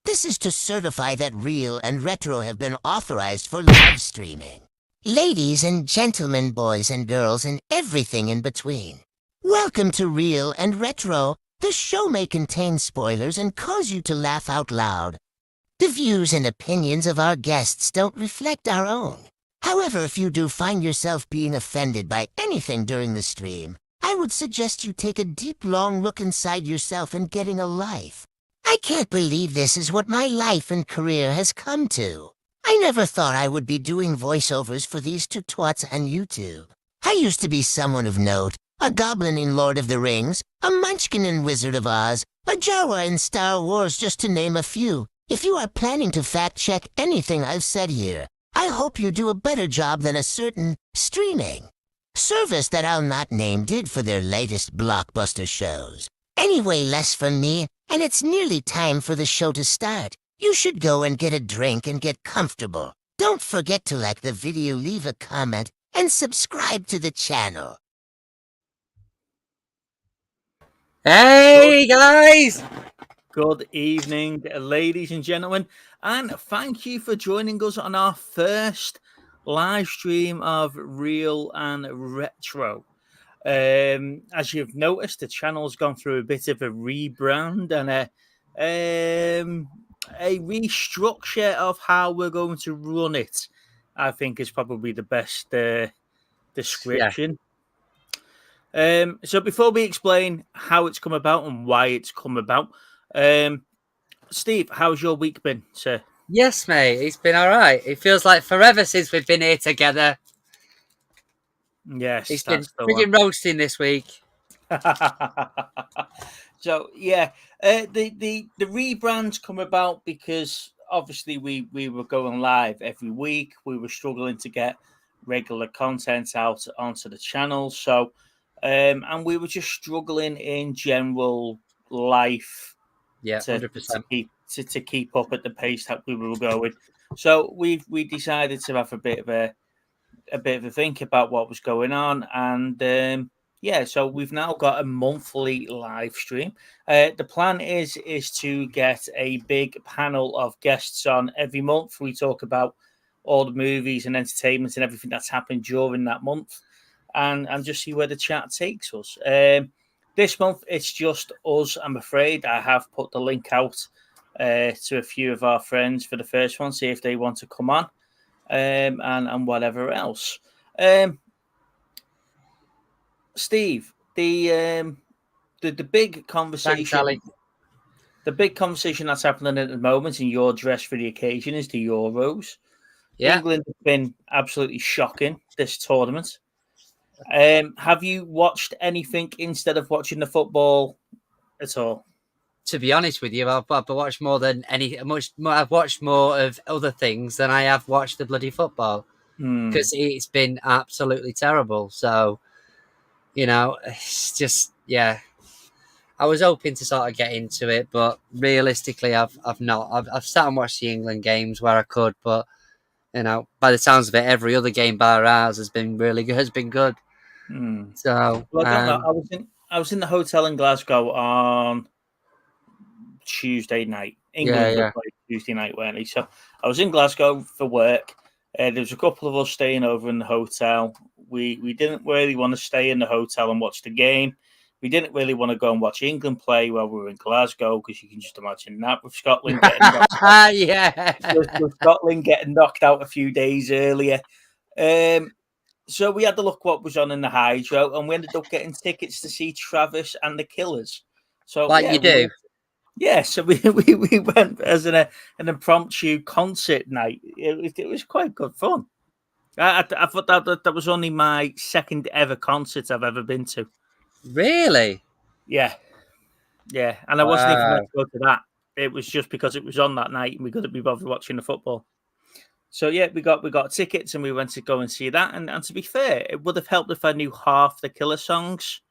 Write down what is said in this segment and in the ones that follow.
This is to certify that Real and Retro have been authorized for live streaming. Ladies and gentlemen, boys and girls, and everything in between. Welcome to Real and Retro. The show may contain spoilers and cause you to laugh out loud. The views and opinions of our guests don't reflect our own. However, if you do find yourself being offended by anything during the stream, I would suggest you take a deep, long look inside yourself and getting a life. I can't believe this is what my life and career has come to. I never thought I would be doing voiceovers for these two twats on YouTube. I used to be someone of note, a goblin in Lord of the Rings, a munchkin in Wizard of Oz, a Jawa in Star Wars, just to name a few. If you are planning to fact-check anything I've said here, I hope you do a better job than a certain streaming service that I'll not name did for their latest blockbuster shows. Anyway, less from me, and it's nearly time for the show to start. You should go and get a drink and get comfortable. Don't forget to like the video, leave a comment, and subscribe to the channel. Hey guys! Good evening, ladies and gentlemen, and thank you for joining us on our first live stream of Real and Retro. As you've noticed, the channel's gone through a bit of a rebrand and a restructure of how we're going to run it. I think is probably the best description. Yeah. So before we explain how it's come about and why it's come about, Steve, how's your week been, sir? Yes, mate, it's been all right. It feels like forever since we've been here together. Yes, it's been frigging roasting this week. So yeah, the rebrand's come about because obviously we were going live every week. We were struggling to get regular content out onto the channel, so and we were just struggling in general life. Yeah, 100% to keep up at the pace that we were going. So we decided to have a bit of a think about what was going on, and yeah, so we've now got a monthly live stream. The plan is to get a big panel of guests on every month. We talk about all the movies and entertainment and everything that's happened during that month, and just see where the chat takes us. This month, it's just us, I'm afraid. I have put the link out to a few of our friends for the first one, see if they want to come on, and whatever else. Steve, the big conversation... Thanks, Ali. The big conversation that's happening at the moment in your dress for the occasion is the Euros. Yeah. England have been absolutely shocking this tournament. Have you watched anything instead of watching the football at all? To be honest with you, I've watched more than I've watched more of other things than I have watched the bloody football because it's been absolutely terrible. So, you know, it's just I was hoping to sort of get into it, but realistically, I've not. I've sat and watched the England games where I could, but you know, by the sounds of it, every other game bar ours has been really good. Has been good. So, well, I don't know. I was in the hotel in Glasgow on Tuesday night. England were playing Tuesday night, weren't they? So I was in Glasgow for work. There was a couple of us staying over in the hotel. We didn't really want to stay in the hotel and watch the game. We didn't really want to go and watch England play while we were in Glasgow because you can just imagine that with Scotland getting knocked out. With Scotland getting knocked out a few days earlier. So we had to look what was on in the Hydro, and we ended up getting tickets to see Travis and the Killers. So you do. So we went as an impromptu concert night. It was quite good fun. I thought that was only my second ever concert I've ever been to. Really? Yeah. And I wasn't even meant to go to that. It was just because it was on that night and we couldn't be bothered watching the football. So yeah, we got tickets and we went to go and see that. And to be fair, it would have helped if I knew half the Killer songs.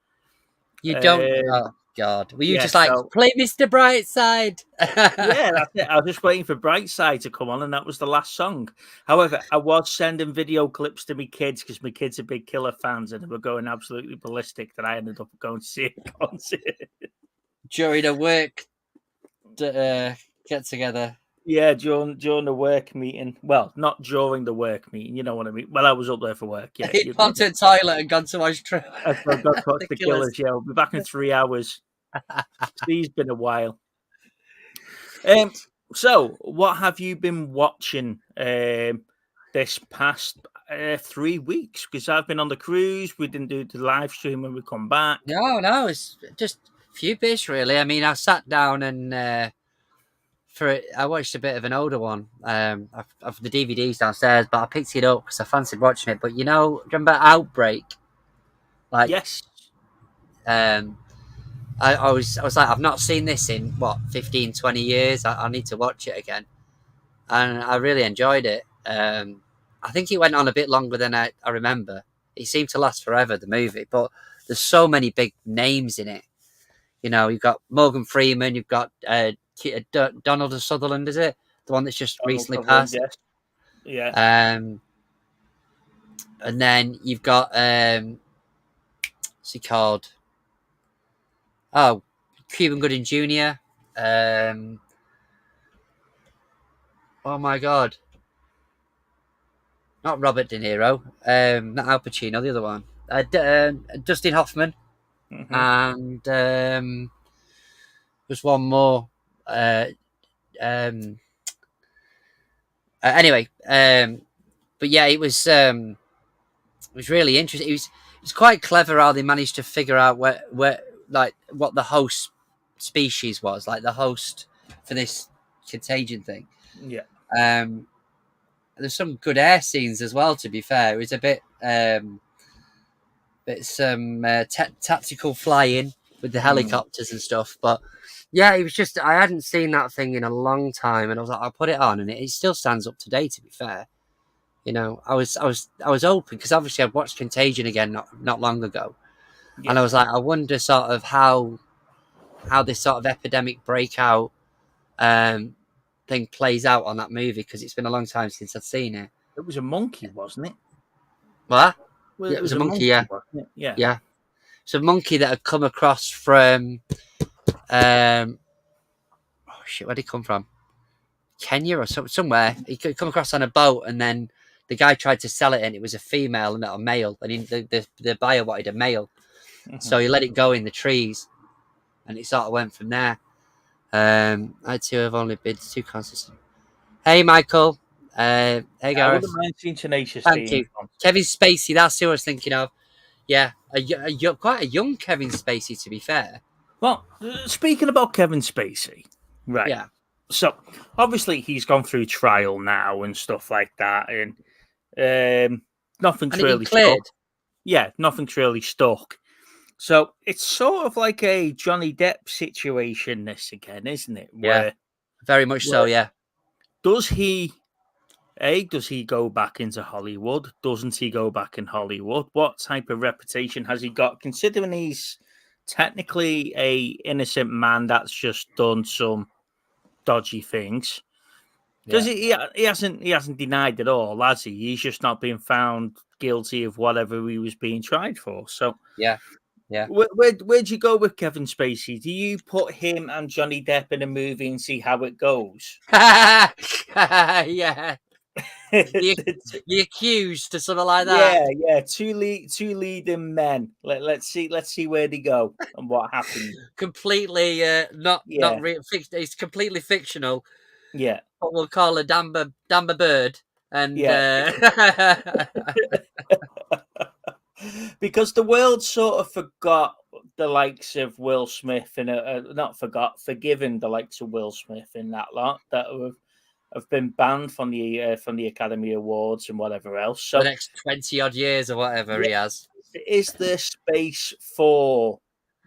You don't. Oh God, were you just like play Mr. Brightside? Yeah, that's it. I was just waiting for Brightside to come on, and that was the last song. However, I was sending video clips to my kids because my kids are big Killer fans, and they were going absolutely ballistic. That I ended up going to see a concert during a work get together. Yeah, during the work meeting. Well, not during the work meeting. You know what I mean. Well, I was up there for work. Yeah, He popped to the toilet and gone to watch I've got to the the Killers. Killers. Yeah, I'll be back in 3 hours. Steve's been a while. So what have you been watching this past 3 weeks? Because I've been on the cruise. We didn't do the live stream when we come back. No, it's just a few bits really. I mean, I sat down and I watched a bit of an older one of the DVDs downstairs, but I picked it up because I fancied watching it. But do you remember Outbreak? Like, Yes. I was like, I've not seen this in 15, 20 years. I need to watch it again, and I really enjoyed it. I think it went on a bit longer than I remember. It seemed to last forever, the movie, but there's so many big names in it. You've got Morgan Freeman, you've got Donald Sutherland, is it? The one that's just recently passed. Yes. Yeah. And then you've got what's he called? Oh, Cuban Gooding Jr. Oh my God. Not Robert De Niro. Not Al Pacino, the other one. Dustin Hoffman. Mm-hmm. And there's one more. Anyway, but yeah, it was really interesting. It was quite clever how they managed to figure out where like what the host species was, like the host for this contagion thing. Yeah. There's some good air scenes as well. To be fair, it was a bit some tactical flying with the helicopters and stuff. But yeah, it was just I hadn't seen that thing in a long time, and I was like, I'll put it on, and it still stands up to date. To be fair, I was open because obviously I'd watched Contagion again not long ago, and I was like, I wonder sort of how this sort of epidemic breakout thing plays out on that movie, because it's been a long time since I've seen it. It was a monkey, wasn't it? What? Well, yeah, it was a monkey. Yeah, wasn't it? Yeah. Yeah. It's a monkey that had come across from where did he come from? Kenya or somewhere. He could come across on a boat, and then the guy tried to sell it, and it was a female and not a male. And the buyer wanted a male, so he let it go in the trees, and it sort of went from there. I too have only been too consistent. Hey, Michael. Hey, Gareth. I wouldn't mind seeing Tenacious D. Thank you. Kevin Spacey. That's who I was thinking of. Yeah, quite a young Kevin Spacey, to be fair. Well, speaking about Kevin Spacey, right? Yeah. So obviously he's gone through trial now and stuff like that, and nothing's really cleared. Stuck. Yeah, nothing's really stuck. So it's sort of like a Johnny Depp situation, this again, isn't it? Yeah, very much so. Yeah. Does he go back into Hollywood? Doesn't he go back in Hollywood? What type of reputation has he got, considering he's technically a innocent man that's just done some dodgy things? Because he hasn't denied it all, has he? He's just not been found guilty of whatever he was being tried for. So yeah. Where'd you go with Kevin Spacey? Do you put him and Johnny Depp in a movie and see how it goes? Yeah. The accused or something like that. Yeah. Two leading men. Let's see where they go and what happens. Completely not real. It's completely fictional. Yeah. What we'll call a Damba Bird. And because the world sort of forgot the likes of Will Smith and forgiven the likes of Will Smith in that lot that have been banned from the Academy Awards and whatever else. So the next 20 odd years or whatever he has. Is there space for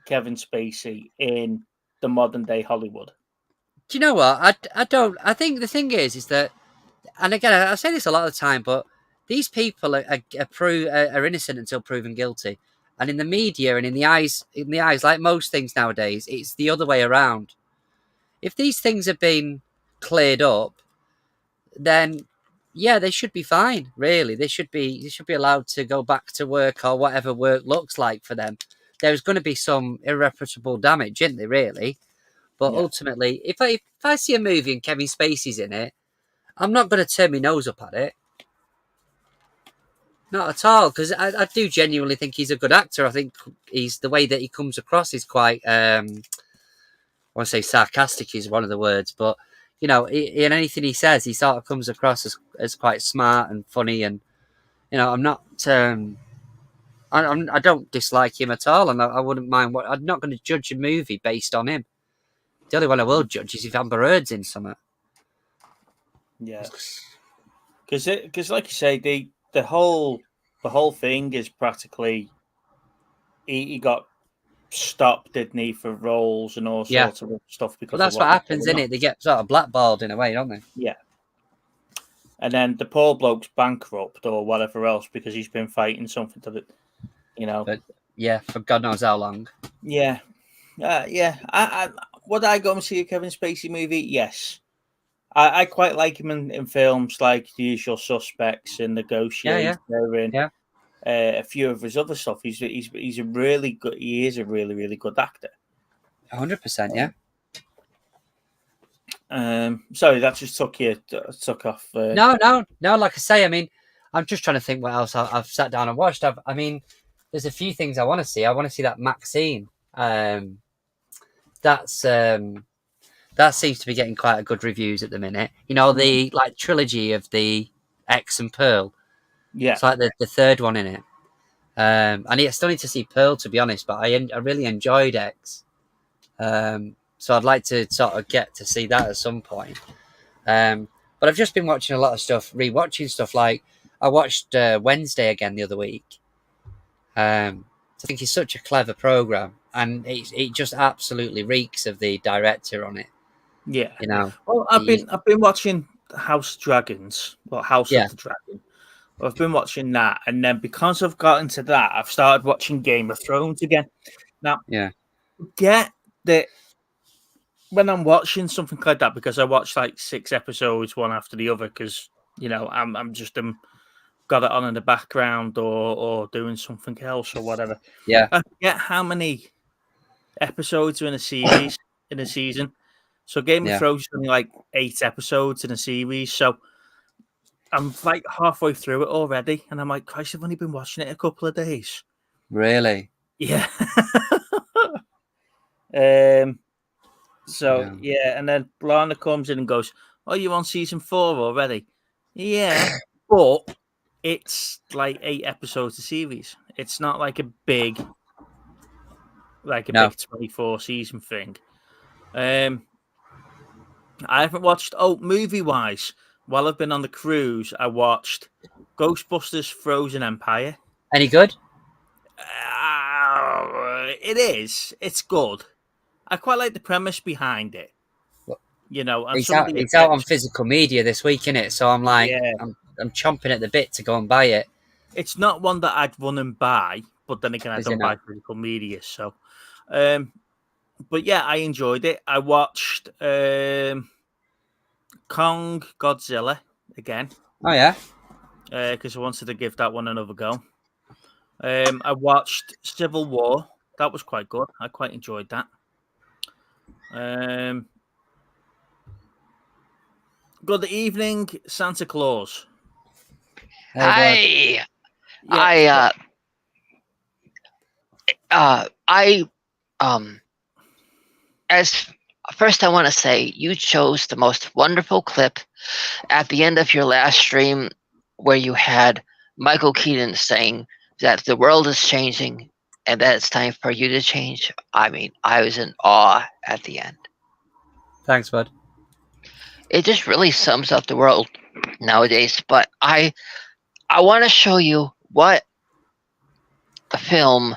Kevin Spacey in the modern day Hollywood? Do you know what? I don't. I think the thing is that, and again, I say this a lot of the time, but these people are innocent until proven guilty, and in the media and in the eyes, like most things nowadays, it's the other way around. If these things have been cleared up, then yeah, they should be fine. Really, they should be allowed to go back to work or whatever work looks like for them. There's going to be some irreparable damage, isn't there? Really, But ultimately, if I see a movie and Kevin Spacey's in it, I'm not going to turn my nose up at it. Not at all, because I do genuinely think he's a good actor. I think the way that he comes across is quite, I want to say sarcastic is one of the words, but, you know, in anything he says, he sort of comes across as quite smart and funny. And, you know, I'm not, I don't dislike him at all. And I wouldn't mind I'm not going to judge a movie based on him. The only one I will judge is if Amber Heard's in something. Yeah. Because like you say, the whole thing is practically he got stopped, didn't he, for roles and all sorts of stuff because that's what happens, isn't it? They get sort of blackballed in a way, don't they? Yeah. And then the poor bloke's bankrupt or whatever else because he's been fighting something to the, you know. But yeah, for God knows how long. Yeah. I would I go and see a Kevin Spacey movie? Yes. I quite like him in films like The Usual Suspects and Negotiator and a few of his other stuff. He's a really good. He is a really, really good actor. 100%, yeah. Sorry, that just took off. No. Like I say, I mean, I'm just trying to think what else I've sat down and watched. I mean, there's a few things I want to see. I want to see that Maxine. That seems to be getting quite a good reviews at the minute. You know, the like trilogy of the X and Pearl. Yeah, it's like the third one in it. And I still need to see Pearl, to be honest. But I really enjoyed X. So I'd like to sort of get to see that at some point. But I've just been watching a lot of stuff, rewatching stuff. Like I watched Wednesday again the other week. I think it's such a clever program, and it just absolutely reeks of the director on it. Yeah, you know. Well, I've been watching House Dragons, House of the Dragon. I've been watching that, and then because I've got into that, I've started watching Game of Thrones again. Now, get that when I'm watching something like that, because I watch like 6 episodes one after the other, because you know I'm just got it on in the background or doing something else or whatever. Yeah, I forget how many episodes are in a series in a season. So Game of Thrones is only like 8 episodes in a series. So I'm like halfway through it already, and I'm like, Christ, I've only been watching it a couple of days. Really? Yeah. So yeah, and then Lana comes in and goes, "Oh, you're on season 4 already?" Yeah, but it's like 8 episodes a series. It's not like a big, big 24 season thing. I haven't watched. Oh, movie wise, while I've been on the cruise, I watched Ghostbusters: Frozen Empire. Any good? It is. It's good. I quite like the premise behind it. You know, and it's out on physical media this week, isn't it? So I'm like, I'm chomping at the bit to go and buy it. It's not one that I'd run and buy, but then again, I don't buy physical media. So, but yeah, I enjoyed it. I watched Kong Godzilla again. Oh yeah, because I wanted to give that one another go. I watched Civil War. That was quite good. I quite enjoyed that. Good evening, Santa Claus. Hi. As first I want to say you chose the most wonderful clip at the end of your last stream where you had Michael Keaton saying that the world is changing and that it's time for you to change. I mean, I was in awe at the end. Thanks, bud. It just really sums up the world nowadays. But I want to show you what the film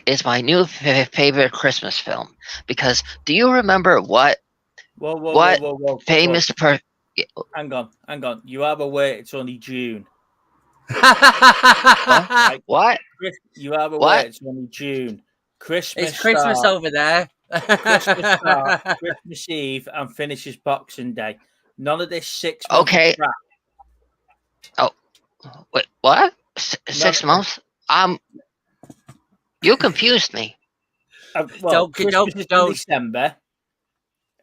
is my new favorite Christmas film. Because do you remember what famous person? Hang on. You have a wait. It's only June. What? You have a wait. It's only June. Christmas. It's Christmas over there. Christmas start, Christmas Eve, and finishes Boxing Day. None of this 6 months. Okay. Crap. Oh, wait. What? 6 months? You confused me. Well, Christmas is in December.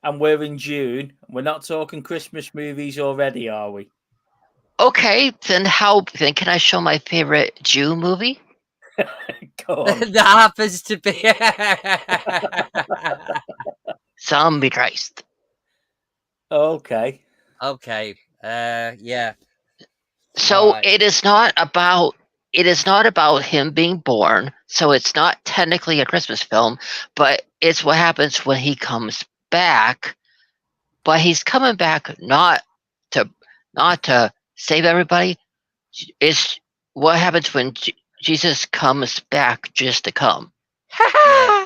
and we're in June. We're not talking Christmas movies already, are we? Okay, then can I show my favorite Jew movie? Go on. That happens to be. Zombie Christ. Okay. Okay. Yeah. So Right. it is not about him being born, so it's not technically a Christmas film, but it's what happens when he comes back. But he's coming back not to save everybody. It's what happens when Jesus comes back just to come. Yeah.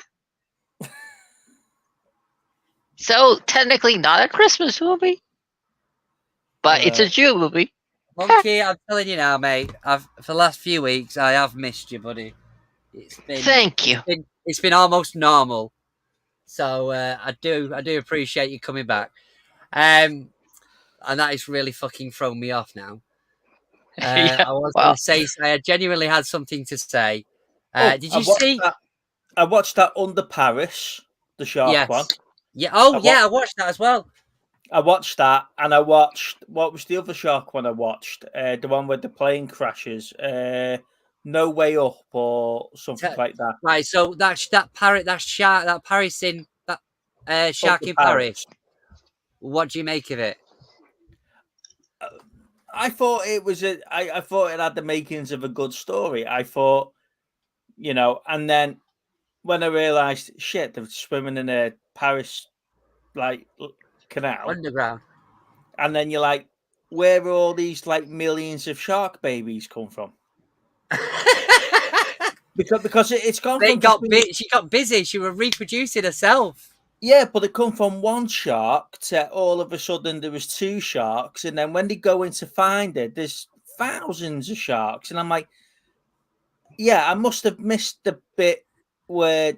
So technically not a Christmas movie, but it's a Jew movie. Monkey, I'm telling you now, mate. For the last few weeks, I have missed you, buddy. Thank you. It's been almost normal. So I do appreciate you coming back. And that is really fucking thrown me off now. Yeah, I was well, going to say I genuinely had something to say. Did you see? I watched that Under Paris, the shark one. Yes. Yeah. Oh, I watched that as well. I watched that, and I watched what was the other shark one I watched? The one where the plane crashes. No Way Up or something like that. Right. So that Paris in that shark Under in Paris. What do you make of it? I thought it was I thought it had the makings of a good story. I thought, and then when I realised, shit, they're swimming in a Paris canal Underground. and then you're like, where are all these millions of shark babies come from? because it's gone. She got busy. She was reproducing herself. Yeah, but it come from one shark to all of a sudden there was two sharks, and then when they go in to find it, there's thousands of sharks, and I'm like, yeah, I must have missed the bit where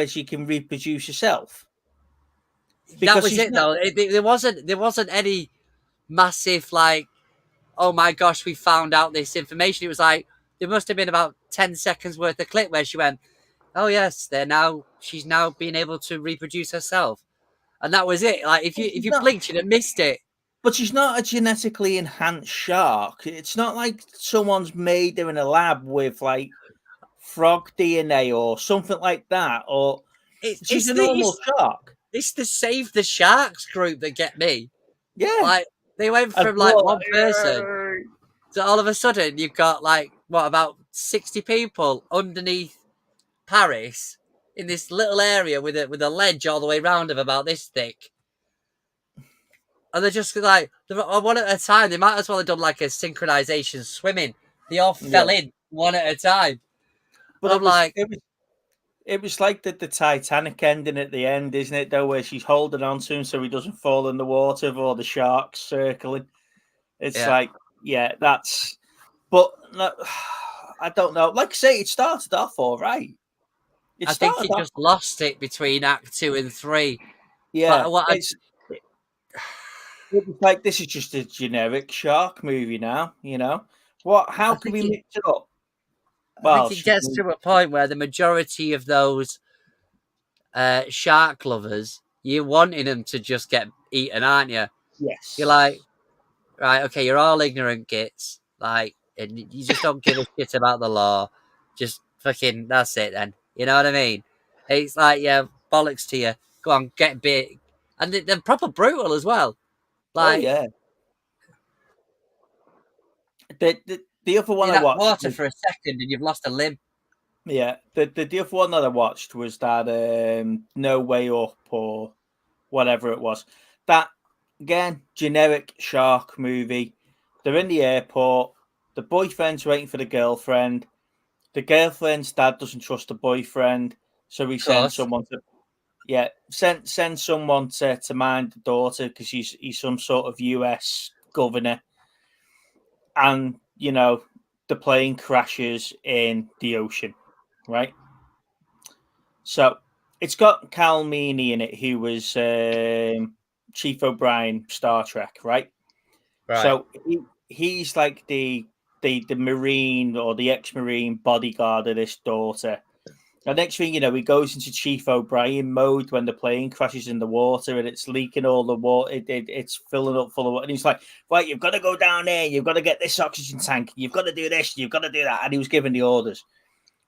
she can reproduce herself. That was it, though. There wasn't any massive oh my gosh, we found out this information. It was like there must have been about 10 seconds worth of clip where she went, oh yes, she's now being able to reproduce herself, and that was it. Like if you blinked, you'd have missed it. But she's not a genetically enhanced shark. It's not like someone's made her in a lab with frog DNA or something like that. Or she's a normal shark. It's the Save the Sharks group that get me. Yeah, they went from one person to all of a sudden you've got about 60 people underneath Paris in this little area with a ledge all the way around of about this thick. And they're just one at a time. They might as well have done a synchronization swimming. They all fell in one at a time. But it was like the Titanic ending at the end, isn't it, though, where she's holding on to him so he doesn't fall in the water with all the sharks circling. It's that's... But I don't know. Like I say, it started off all right. I think he just lost it between Act 2 and 3. Yeah. It was like, this is just a generic shark movie now, How can we mix it up? I think it gets to a point where the majority of those shark lovers, you're wanting them to just get eaten, aren't you? Yes. You're like, right, okay, you're all ignorant gits, and you just don't give a shit about the law. Just fucking, that's it then. You know what I mean? It's like, yeah, bollocks to you. Go on, get big. And they're proper brutal as well. Yeah. The other one I watched... water for a second and you've lost a limb. Yeah, the other one that I watched was that No Way Up or whatever it was. That, again, generic shark movie. They're in the airport. The boyfriend's waiting for the girlfriend. The girlfriend's dad doesn't trust the boyfriend, so he sends someone to... Yeah, send someone to mind the daughter because he's some sort of US governor. And, the plane crashes in the ocean, right? So it's got Cal Meany in it, who was Chief O'Brien, Star Trek, right? So he's like the Marine or the ex-Marine bodyguard of this daughter. The next thing you know, he goes into Chief O'Brien mode when the plane crashes in the water and it's leaking all the water. It's filling up full of water. And he's like, right, you've got to go down there. You've got to get this oxygen tank. You've got to do this. You've got to do that. And he was giving the orders.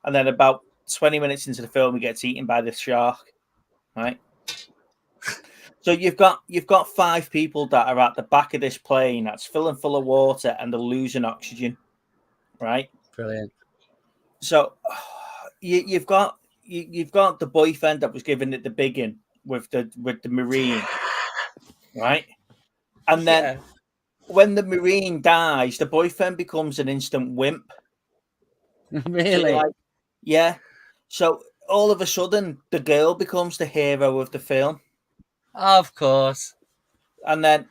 And then about 20 minutes into the film, he gets eaten by the shark. Right. So you've got 5 people that are at the back of this plane that's filling full of water and they're losing oxygen. Right. Brilliant. So you've got the boyfriend that was given it the biggin with the Marine, right? And then when the Marine dies, the boyfriend becomes an instant wimp. Really? So yeah. So all of a sudden, the girl becomes the hero of the film. Of course. And then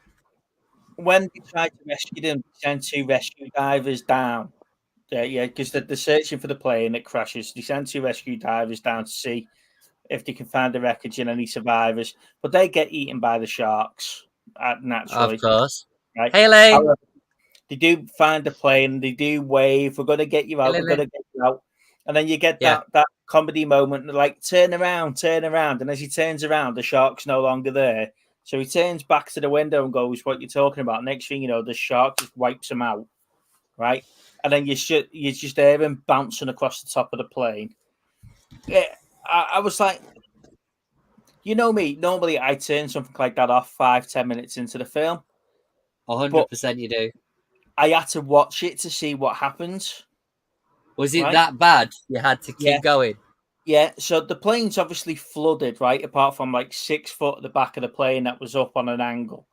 when they try to rescue them, they send 2 rescue divers down. Yeah, because they're searching for the plane that crashes. They send 2 rescue divers down to see if they can find the wreckage and any survivors. But they get eaten by the sharks, naturally. Of course. Right? Hey, Lane. However, they do find the plane. They do wave. We're going to get you out. We're going to get you out. And then you get that comedy moment, like, turn around. And as he turns around, the shark's no longer there. So he turns back to the window and goes, what you're talking about? Next thing you know, the shark just wipes him out. Right? And then you just hear him bouncing across the top of the plane. Yeah, I was like, you know me, normally I turn something like that off 5-10 minutes into the film. 100% you do. I had to watch it to see what happens. Was it that bad? You had to keep going? Yeah, so the plane's obviously flooded, right? Apart from like 6 foot at the back of the plane that was up on an angle.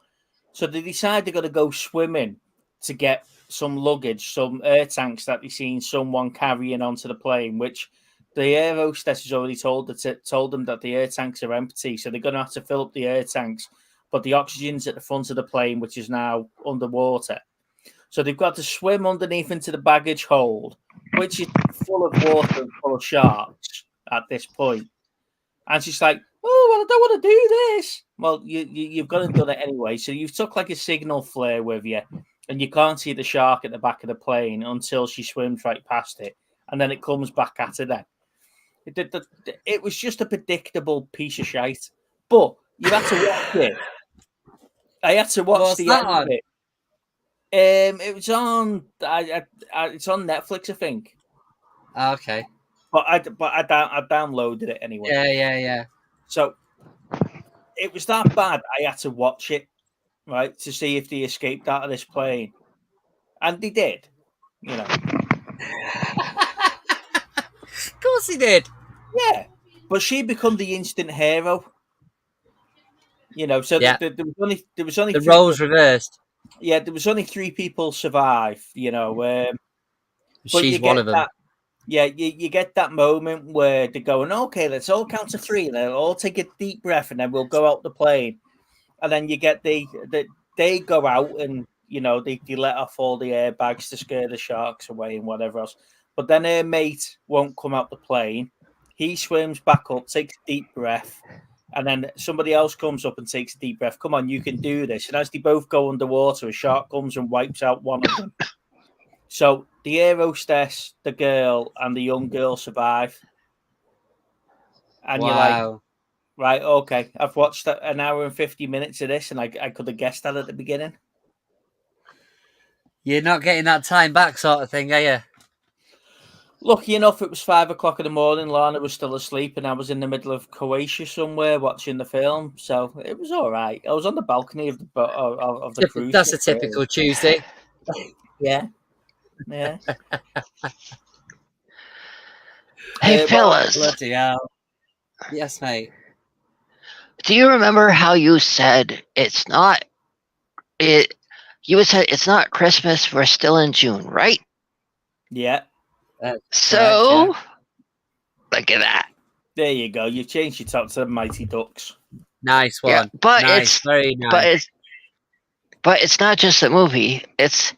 So they decide they're going to go swimming to get some luggage, some air tanks that they seen someone carrying onto the plane, which the air hostess has already told them that the air tanks are empty, so they're going to have to fill up the air tanks, but the oxygen's at the front of the plane, which is now underwater. So they've got to swim underneath into the baggage hold, which is full of water and full of sharks at this point. And she's like, oh, well, I don't want to do this. Well, you've got to do it anyway. So you've took like a signal flare with you, and you can't see the shark at the back of the plane until she swims right past it. And then it comes back at her then. It was just a predictable piece of shite. But you had to watch it. I had to watch the end of it. It was on. It's on Netflix, I think. Okay. But I downloaded it anyway. Yeah. So it was that bad. I had to watch it, right, to see if they escaped out of this plane, and they did. You know. Of course he did. Yeah, but she become the instant hero. You know, so there was only the roles reversed. Yeah, there was only 3 people survive. You know, she's one of them. You get that moment where they're going, okay, let's all count to 3. They'll all take a deep breath, and then we'll go out the plane. And then you get they go out, and you know they let off all the airbags to scare the sharks away and whatever else. But then her mate won't come out the plane. He swims back up, takes a deep breath, and then somebody else comes up and takes a deep breath. Come on, you can do this. And as they both go underwater, a shark comes and wipes out one of them. So the air hostess, the girl, and the young girl survive. And you're like, right, okay. I've watched an hour and 50 minutes of this, and I could have guessed that at the beginning. You're not getting that time back sort of thing, are you? Lucky enough, it was 5 o'clock in the morning. Lana was still asleep, and I was in the middle of Croatia somewhere watching the film. So it was all right. I was on the balcony of the cruise. That's a typical Tuesday. Yeah. Hey, fellas. Bloody hell. Yes, mate. Do you remember how you said it's not? You said it's not Christmas. We're still in June, right? Yeah. So, look at that. There you go. You've changed your top to the Mighty Ducks. Nice one. Yeah, but nice. It's very nice. But it's not just a movie. It's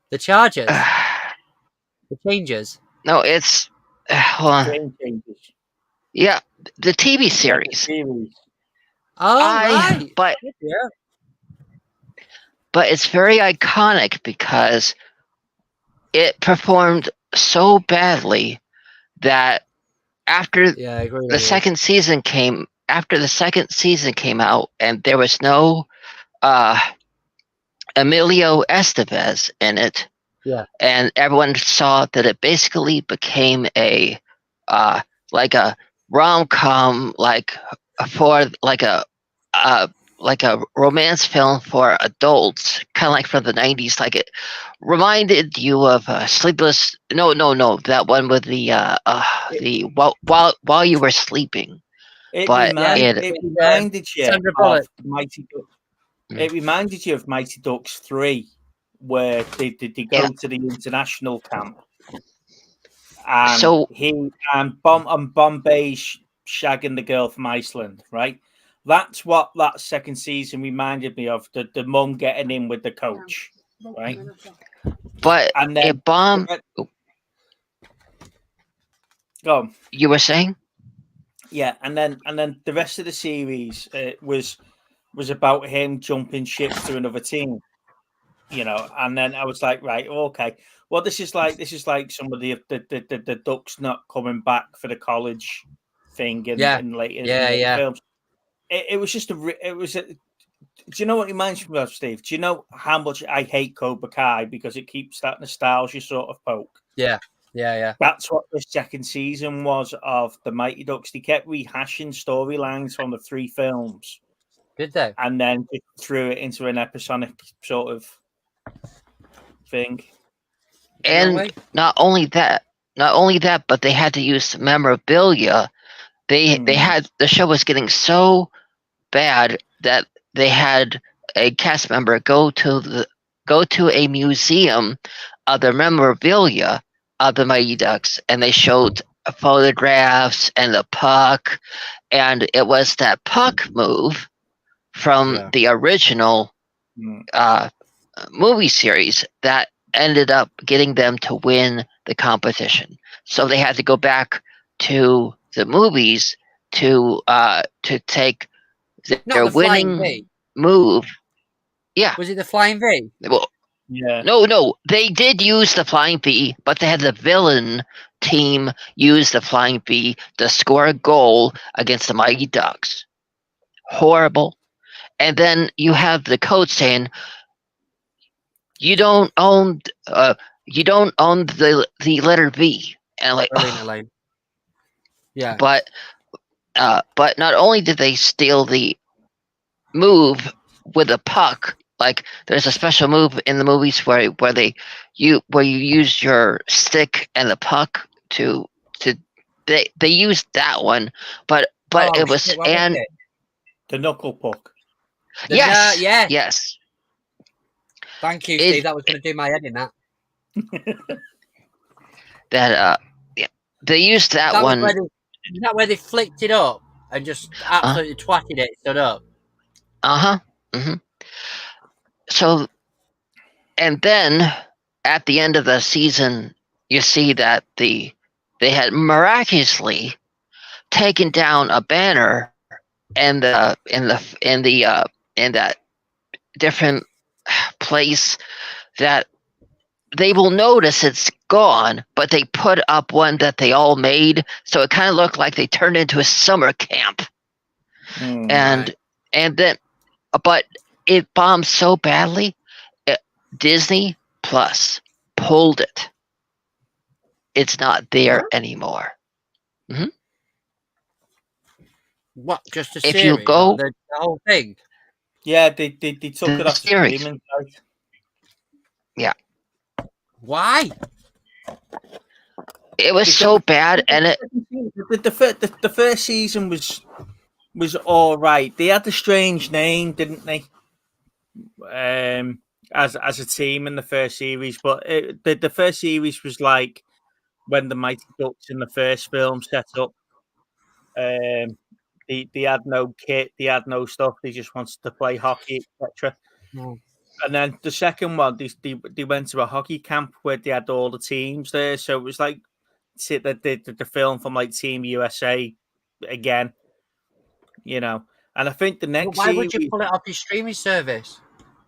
the Chargers. The Changes. No, it's hold on. Yeah, the TV series. Oh, right. But it's very iconic because it performed so badly that after Yeah, I agree the with you. second season came out and there was no uh, Emilio Estevez in it, Yeah. and everyone saw that it basically became a like a rom-com, for like a romance film for adults, kind of like from the 90s. Like it reminded you of Sleepless. No, that one with the while you were sleeping. But Yeah, it reminded you Sandra of Bullock. Mighty Ducks. It reminded you of Mighty Ducks 3, where they go to the international camp, and So Bombay's shagging the girl from Iceland, right? That's what that second season reminded me of. The mum getting in with the coach, right? but And a then bomb. go on. You were saying? Yeah, and then the rest of the series was about him jumping ship to another team, and then I was like, right, okay, well, this is like some of the Ducks not coming back for the college thing in later films. It was just do you know what it reminds me of, Steve? Do you know how much I hate Cobra Kai because it keeps that nostalgia sort of poke? Yeah. That's what the second season was of the Mighty Ducks. They kept rehashing storylines from the 3 films. Did they? And then it threw it into an episodic sort of thing. And not only that, but they had to use memorabilia. They had, the show was getting so bad that they had a cast member go to a museum of the memorabilia of the Mighty Ducks, and they showed photographs and the puck, and it was that puck move from the original movie series that ended up getting them to win the competition. So they had to go back to the movies to take their winning move. Yeah. Was it the Flying V? Well, yeah. No, they did use the Flying V, but they had the villain team use the Flying V to score a goal against the Mighty Ducks. Horrible. And then you have the coach saying, "You don't own the letter V." And like, Brilliant, yeah. But not only did they steal the move with a puck, like there's a special move in the movies where you use your stick and the puck to they used that one, but it was the knuckle puck. Yes. Thank you, Steve. That was going to do my head in that. They used that one. Is that where they flicked it up and just absolutely twatted it, stood up? So, and then at the end of the season, you see that they had miraculously taken down a banner in that different place that they will notice it's gone, but they put up one that they all made, so it kind of looked like they turned into a summer camp. And then, but it bombed so badly, Disney Plus pulled it. It's not there anymore. Mm-hmm. What? Just a if series? You go, the whole thing? Yeah, they took it off the streaming site. Yeah. Why? It was so bad, and the first season was all right. They had a strange name, didn't they? As a team in the first series, but the first series was like when the Mighty Ducks in the first film set up. They had no kit, they had no stuff. They just wanted to play hockey, etc. And then the second one, they went to a hockey camp where they had all the teams there. So it was like the film from like Team USA again, And I think the next Why would you pull it off your streaming service?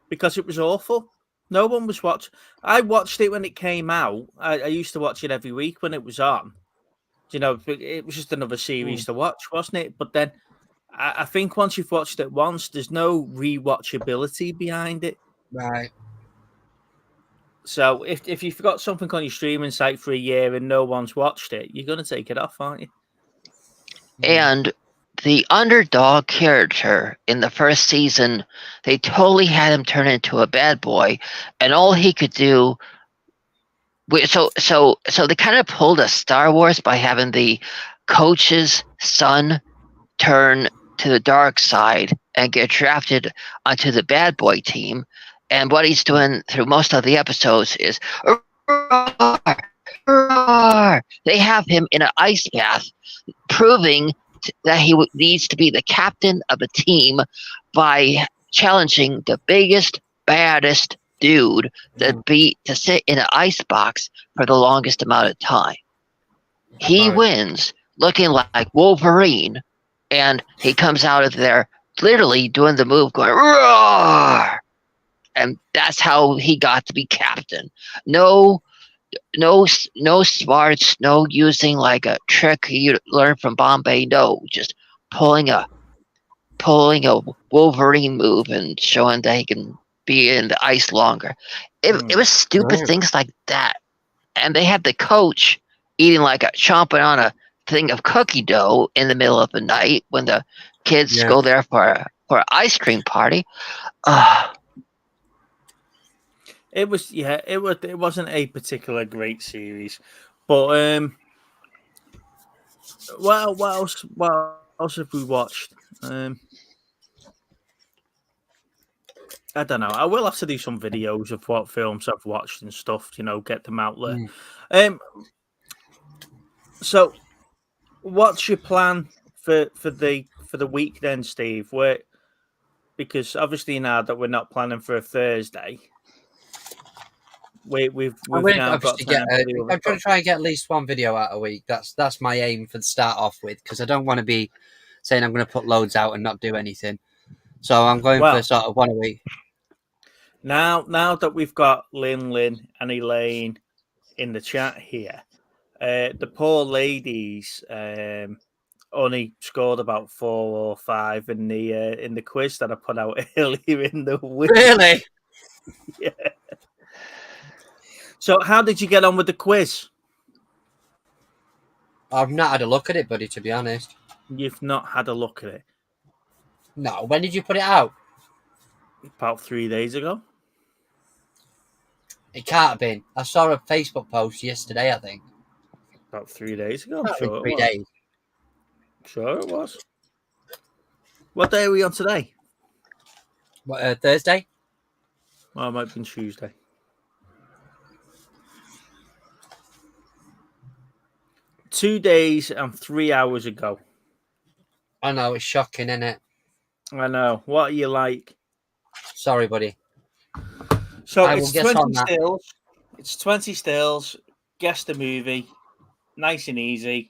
Because it was awful. No one was watching. I watched it when it came out. I used to watch it every week when it was on. You know, it was just another series to watch, wasn't it? But then I think once you've watched it once, there's no rewatchability behind it. Right. So if you've got something on your streaming site for a year and no one's watched it, you're going to take it off, aren't you? And the underdog character in the first season, they totally had him turn into a bad boy, and all he could do. So they kind of pulled a Star Wars by having the coach's son turn to the dark side and get drafted onto the bad boy team. And what he's doing through most of the episodes is, roar, roar. They have him in an ice bath, proving that he needs to be the captain of a team by challenging the biggest, baddest dude to sit in an ice box for the longest amount of time. He wins, looking like Wolverine, and he comes out of there literally doing the move, going roar, and that's how he got to be captain. No smarts, no using like a trick you learned from Bombay. No, just pulling a Wolverine move and showing that he can be in the ice longer. It was stupid things like that. And they had the coach eating chomping on a thing of cookie dough in the middle of the night when the kids go there for an ice cream party. It wasn't a particular great series, but what else have we watched? I don't know. I will have to do some videos of what films I've watched and stuff, get them out there. So what's your plan for the week then, Steve? Because obviously now that we're not planning for a Thursday, we've now got time I'm trying to try and get at least one video out a week. That's my aim for the start off with, because I don't want to be saying I'm going to put loads out and not do anything. So I'm going for sort of one a week. Now that we've got Lynn and Elaine in the chat here, the poor ladies only scored about 4 or 5 in the quiz that I put out earlier in the week. Really? Yeah. So how did you get on with the quiz? I've not had a look at it, buddy, to be honest. You've not had a look at it? No. When did you put it out? About 3 days ago. It can't have been. I saw a Facebook post yesterday, I think. About 3 days ago? I'm sure 3 days. Sure it was. What day are we on today? What, Thursday? Well, it might have been Tuesday. Two days and 3 hours ago. I know, it's shocking, isn't it? I know. What are you like? Sorry, buddy. So it's 20 stills. It's 20 stills. Guess the movie. Nice and easy.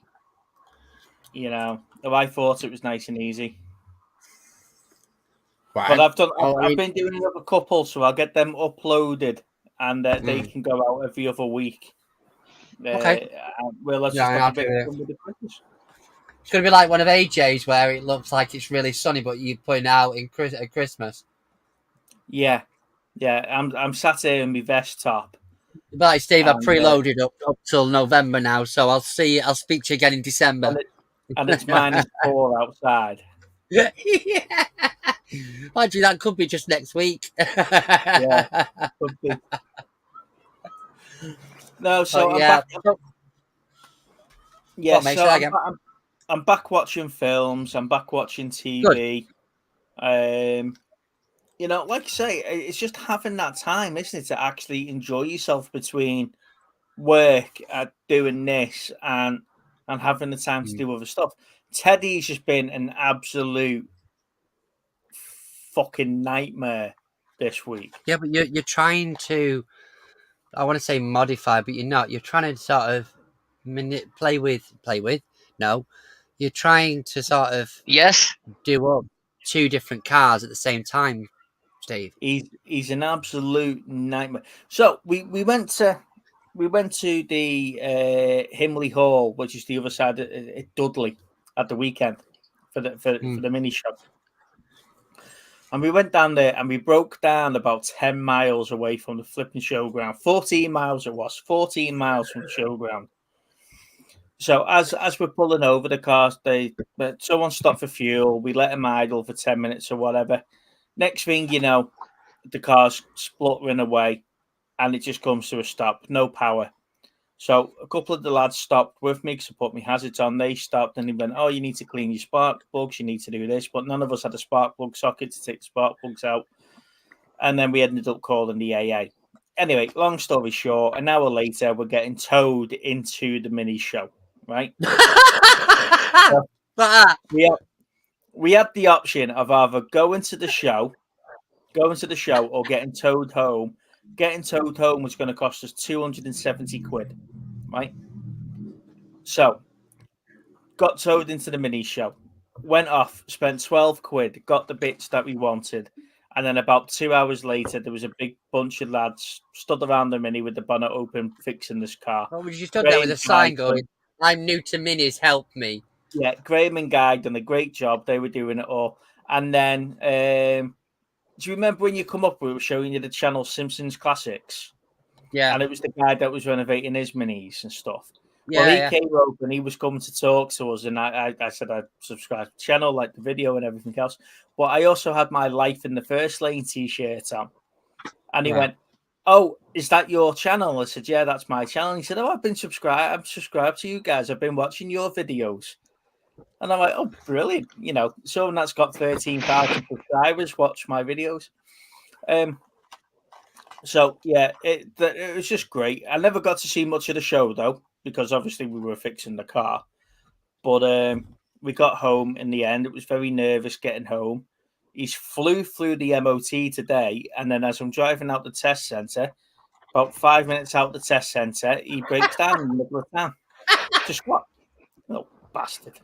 I thought it was nice and easy. Right. But I've been doing another couple, so I'll get them uploaded, and they can go out every other week. Okay. Let's just have a bit of fun with the Christmas. It's going to be like one of AJ's where it looks like it's really sunny, but you're putting it out at Christmas. Yeah. I'm sat here in my vest top. But like Steve, I've preloaded up till November now, so I'll speak to you again in December. And it's -4 outside. Yeah. Mind you, that could be just next week. Yeah, could be. No, so I'm back watching films. I'm back watching TV. Good. Like I say, it's just having that time, isn't it, to actually enjoy yourself between work, doing this, and having the time to do other stuff. Teddy's just been an absolute fucking nightmare this week. Yeah, but you're trying to, I want to say modify, but you're not. You're trying to sort of play with. No, you're trying to sort of do up 2 different cars at the same time. Steve. He's an absolute nightmare. So we went to the Himley Hall, which is the other side at Dudley, at the weekend for the mini show. And we went down there and we broke down about 10 miles away from the flipping showground. 14 miles it was, 14 miles from the showground. So as we're pulling over the cars, someone stopped for fuel. We let them idle for 10 minutes or whatever. Next thing you know, the car's spluttering away and it just comes to a stop. No power. So a couple of the lads stopped with me because I put my hazards on. They stopped and they went, "Oh, you need to clean your spark plugs. You need to do this." But none of us had a spark plug socket to take the spark plugs out. And then we ended up calling the AA. Anyway, long story short, an hour later, we're getting towed into the mini show, right? So we had the option of either going to the show or getting towed home. Getting towed home was going to cost us 270 quid, right? So, got towed into the mini show, went off, spent 12 quid, got the bits that we wanted. And then about 2 hours later, there was a big bunch of lads stood around the mini with the bonnet open, fixing this car. What would you stood there with a sign going, "I'm new to minis, help me"? Yeah, Graham and Guy done a great job. They were doing it all. And then, do you remember when you come up, we were showing you the channel Simpsons Classics? Yeah. And it was the guy that was renovating his minis and stuff. Yeah, Well, he yeah. came over and he was coming to talk to us. And I said I'd subscribe to the channel, like the video and everything else. But I also had my Life in the First Lane t-shirt on. And he went, "Oh, is that your channel?" I said, "Yeah, that's my channel." And he said, "Oh, I'm subscribed to you guys. I've been watching your videos." And I'm like, "Oh, brilliant." You know, someone that's got 13,000 subscribers watch my videos. So, yeah, it was just great. I never got to see much of the show, though, because obviously we were fixing the car. But we got home in the end. It was very nervous getting home. He's flew through the MOT today. And then as I'm driving out the test centre, about 5 minutes out the test centre, he breaks down in the middle of town. Just what? Little bastard.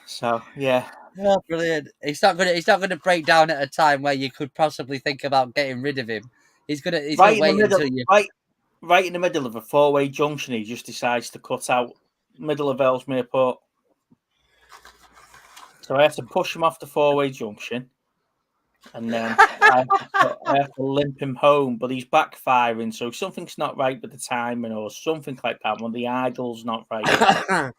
So, yeah. Oh, brilliant! He's not gonna break down at a time where you could possibly think about getting rid of him. He's gonna wait until you right in the middle of a four-way junction. He just decides to cut out middle of Ellesmere Port. So I have to push him off the four-way junction, and then I have to limp him home. But he's backfiring, so something's not right with the timing or something like that. When the idle's not right.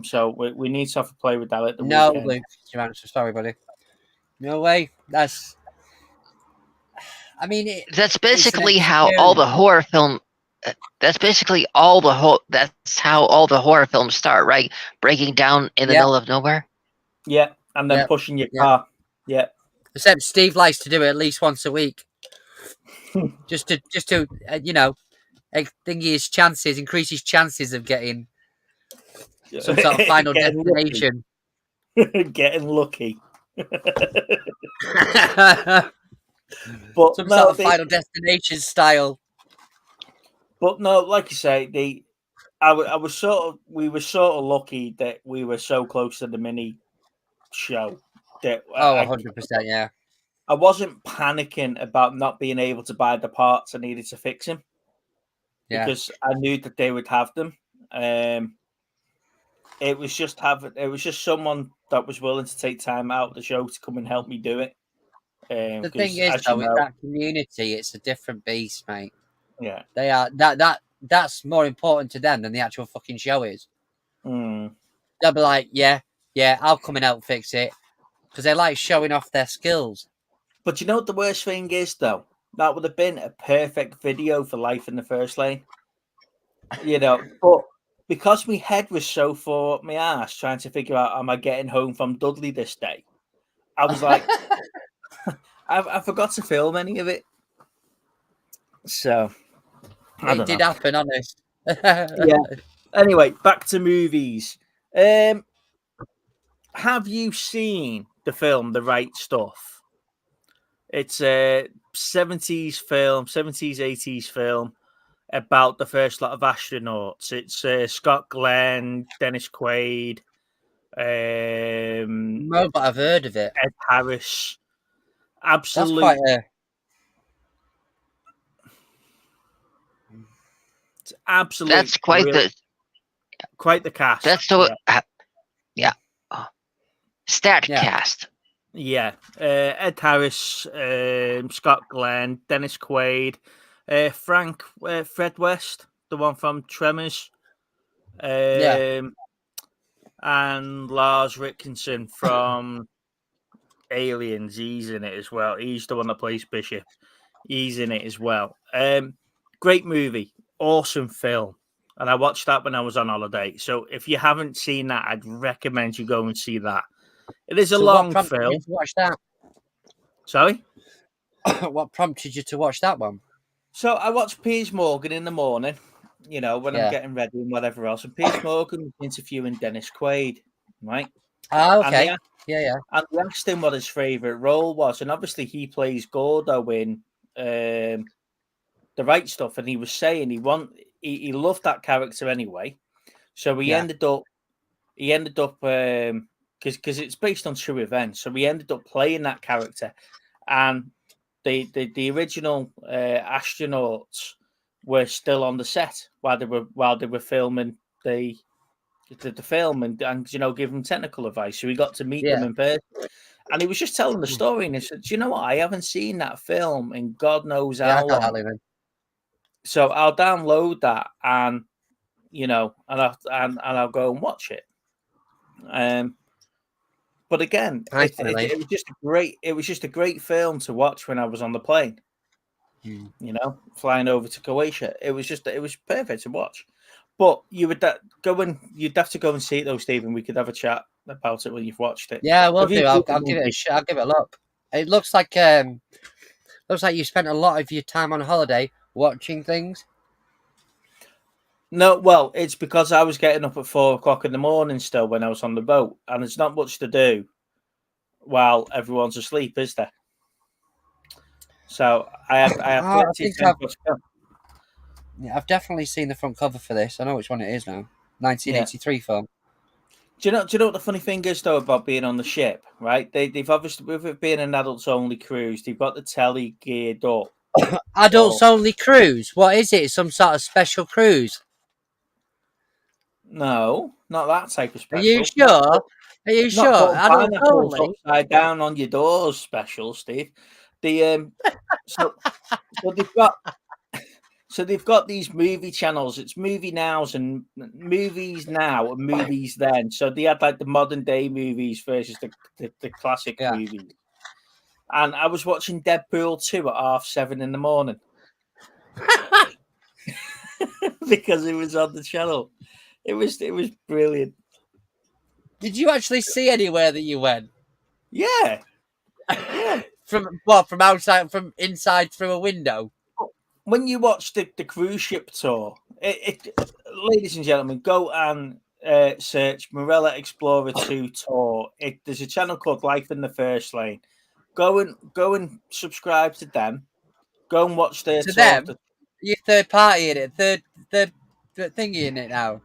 So we need to have to play with that at the weekend. Luke, your answer. Sorry, buddy. No way. That's. I mean, that's basically how all the horror film. That's basically all the That's how all the horror films start, right? Breaking down in the middle of nowhere. Yeah, and then pushing your car. Yeah. Except Steve likes to do it at least once a week, just to increase his chances of getting some sort of final destination. Getting lucky. But some sort of final destination style. But no, like you say, we were sort of lucky that we were so close to the mini show. That 100%, yeah. I wasn't panicking about not being able to buy the parts I needed to fix him. Yeah. Because I knew that they would have them. It was just someone that was willing to take time out of the show to come and help me do it. The thing is, though, in that community, it's a different beast, mate. Yeah, they are that's more important to them than the actual fucking show is. They'll be like, yeah, I'll come and help fix it, because they like showing off their skills. But you know what the worst thing is, though? That would have been a perfect video for Life in the First Lane. You know, but because my head was so far up my ass trying to figure out, am I getting home from Dudley this day? I was like, I forgot to film any of it. So it did happen, honest. Yeah. Anyway, back to movies. Have you seen the film The Right Stuff? It's a 70s film, 70s, 80s film about the first lot of astronauts. It's Scott Glenn, Dennis Quaid. No, but I've heard of it. Ed Harris. Absolute. That's It's absolute. That's quite the cast. That's the yeah. Stat cast. Yeah, Ed Harris, Scott Glenn, Dennis Quaid, Frank Fred West, the one from Tremors, and Lars Rickinson from Aliens. He's in it as well. He's the one that plays Bishop. He's in it as well. Great movie, awesome film, and I watched that when I was on holiday. So if you haven't seen that, I'd recommend you go and see that. It is a long what film. you to watch that? Sorry? What prompted you to watch that one? So I watched Piers Morgan in the morning, when I'm getting ready and whatever else. And Piers Morgan was interviewing Dennis Quaid, right? Oh, okay. And they asked him what his favourite role was. And obviously he plays Gordo in The Right Stuff. And he was saying he loved that character anyway. So he ended up because it's based on true events. So we ended up playing that character, and the original astronauts were still on the set while they were filming the film and give them technical advice. So we got to meet them in person, and he was just telling the story. And he said, "Do you know what? I haven't seen that film in God knows how long. So I'll download that and I'll go and watch it." But again, it was just a great film to watch when I was on the plane. Flying over to Croatia, it was perfect to watch. But you'd have to go and see it though, Stephen. We could have a chat about it when you've watched it. Yeah, we'll do. I'll give it a shot. I'll give it a look. It looks like you spent a lot of your time on holiday watching things. No, well, it's because I was getting up at 4:00 in the morning still when I was on the boat, and there's not much to do while everyone's asleep, is there? So I have I've definitely seen the front cover for this. I know which one it is now. 1983 film. Do you know what the funny thing is though about being on the ship, right? They've obviously, with it being an adults only cruise, they've got the telly geared up. Adults only cruise? What is it? Some sort of special cruise? No, not that type of special. Are you sure? Are you sure? Adults only. Upside down on your doors special, Steve. So they've got these movie channels. It's Movie Nows and Movies Now and Movies Then. So they had like the modern day movies versus the classic movies. And I was watching Deadpool 2 at 7:30 in the morning because it was on the channel. It was brilliant. Did you actually see anywhere that you went? Yeah. From what? From outside? From inside through a window? When you watch the cruise ship tour, ladies and gentlemen, go and search Morella Explorer 2 tour. There's a channel called Life in the First Lane. Go and subscribe to them. Go and watch their tour. Them? You're third party in it. Third thingy in it now.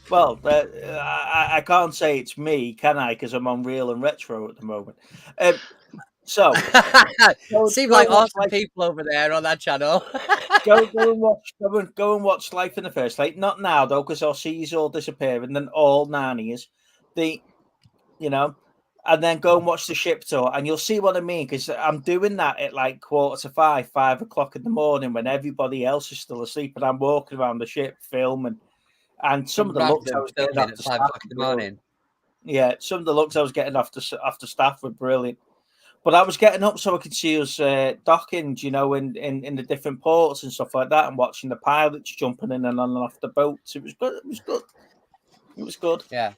Well, I can't say it's me, can I? Because I'm on Real and Retro at the moment. So seem like awesome people over there on that channel. go and watch Life in the First Lane. Not now though, because I'll see you all disappear and then all nannies. And then go and watch the ship tour, and you'll see what I mean. Because I'm doing that at like 4:45, 5 o'clock in the morning when everybody else is still asleep, and I'm walking around the ship filming. And some of the looks I was getting off the staff in the morning. Yeah, some of the looks I was getting off the staff were brilliant. But I was getting up so I could see us docking, in the different ports and stuff like that, and watching the pilots jumping in and on and off the boats. It was good. It was good. Yeah.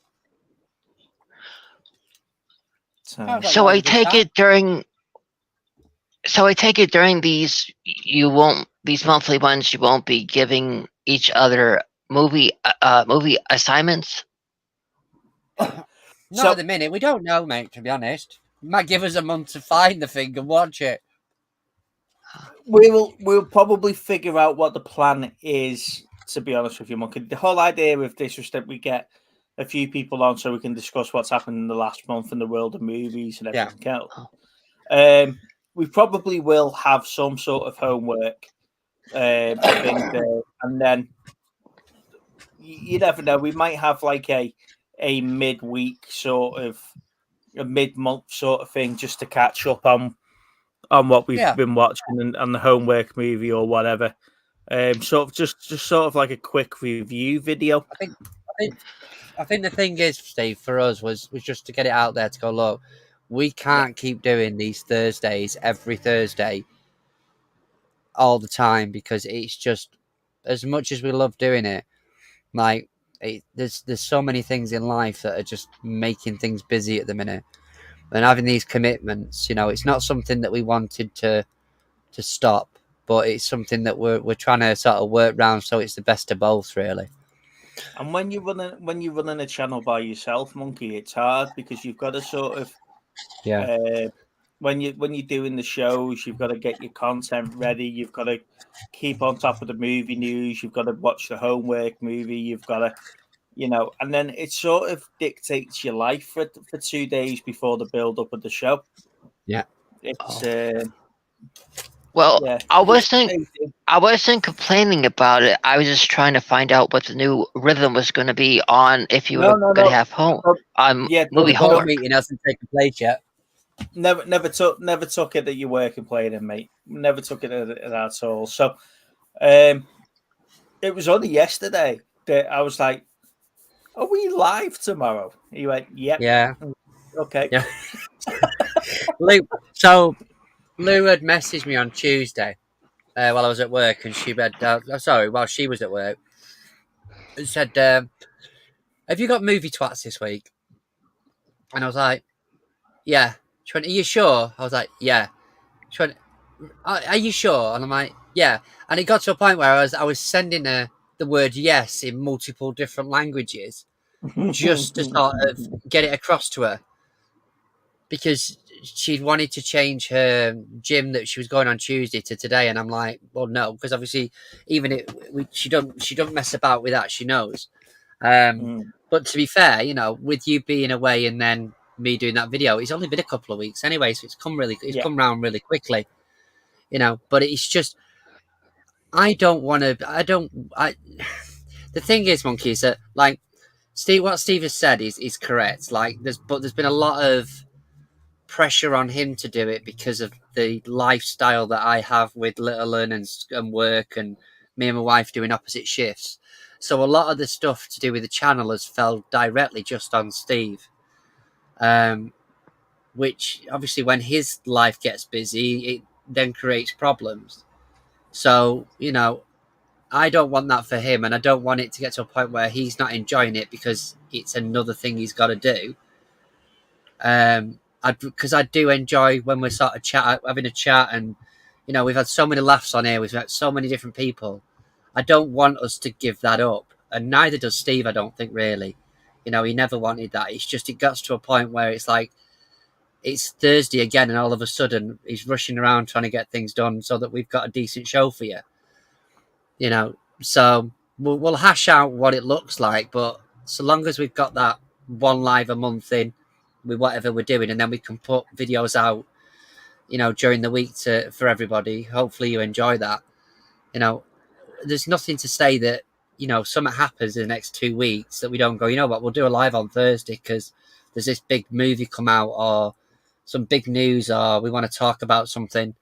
So I take it during these monthly ones you won't be giving each other movie assignments. Not at the minute. We don't know, mate. To be honest, you might give us a month to find the thing and watch it. We'll probably figure out what the plan is. To be honest with you, Monkey, the whole idea with this was that we get a few people on so we can discuss what's happened in the last month in the world of movies and everything else. we probably will have some sort of homework thing there, and then you never know. We might have like a midweek sort of a mid-month sort of thing just to catch up on what we've been watching and the homework movie or whatever. Sort of just sort of like a quick review video. I think the thing is, Steve, for us was just to get it out there to go, look, we can't keep doing these Thursdays every Thursday all the time, because it's just, as much as we love doing it, like there's so many things in life that are just making things busy at the minute, and having these commitments, it's not something that we wanted to stop, but it's something that we're trying to sort of work around, so it's the best of both, really. And when you're running a channel by yourself, Monkey, it's hard because you've got to sort of when you're doing the shows, you've got to get your content ready. You've got to keep on top of the movie news. You've got to watch the homework movie. You've got to, and then it sort of dictates your life for 2 days before the build up of the show. Yeah, it's. Well, yeah. I wasn't complaining about it. I was just trying to find out what the new rhythm was going to be on if you were going to have movie homework. Meeting hasn't taken place yet. Never took it that you're working playing in, mate. Never took it at all. So, it was only yesterday that I was like, "Are we live tomorrow?" He went, "Yep." Yeah. Okay. Yeah. Lou had messaged me on Tuesday while I was at work, and while she was at work, and said, "Have you got movie twats this week?" And I was like, "Yeah." She went, "Are you sure?" I was like, "Yeah." She went, "Are you sure?" And I'm like, "Yeah." And it got to a point where I was sending her the word "yes" in multiple different languages just to sort of get it across to her, because she wanted to change her gym that she was going on Tuesday to today, and I'm like, well, no, because obviously even she don't mess about with that. She knows. But to be fair, with you being away and then me doing that video, it's only been a couple of weeks anyway, so it's come round really quickly, But it's just, the thing is, Monkey, is that like what Steve has said is correct. Like there's been a lot of pressure on him to do it because of the lifestyle that I have with little and work, and me and my wife doing opposite shifts. So a lot of the stuff to do with the channel has fell directly just on Steve, which obviously when his life gets busy, it then creates problems. So, I don't want that for him, and I don't want it to get to a point where he's not enjoying it because it's another thing he's got to do. Because I do enjoy when we're sort of having a chat, and we've had so many laughs on here. We've met so many different people. I don't want us to give that up, and neither does Steve. I don't think really. He never wanted that. It's just it gets to a point where it's like it's Thursday again, and all of a sudden he's rushing around trying to get things done so that we've got a decent show for you. So we'll hash out what it looks like, but so long as we've got that one live a month in with whatever we're doing, and then we can put videos out, during the week for everybody. Hopefully you enjoy that. There's nothing to say that, something happens in the next 2 weeks that we don't go, what, we'll do a live on Thursday because there's this big movie come out or some big news, or we want to talk about something,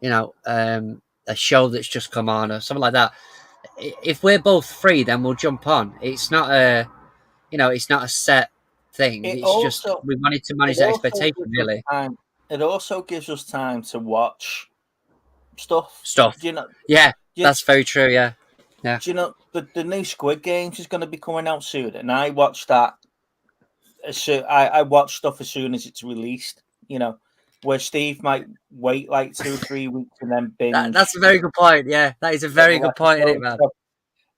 a show that's just come on or something like that. If we're both free, then we'll jump on. It's not it's not a set thing. Just we wanted to manage the expectation, really. It also gives us time to watch stuff. Yeah, that's very true. Yeah. Do you know the new Squid Games is going to be coming out soon, and I watched that. I watch stuff as soon as it's released. Where Steve might wait like 2 or 3 weeks and then binge. That's a very good point. Yeah, that is a very good point, isn't it, man?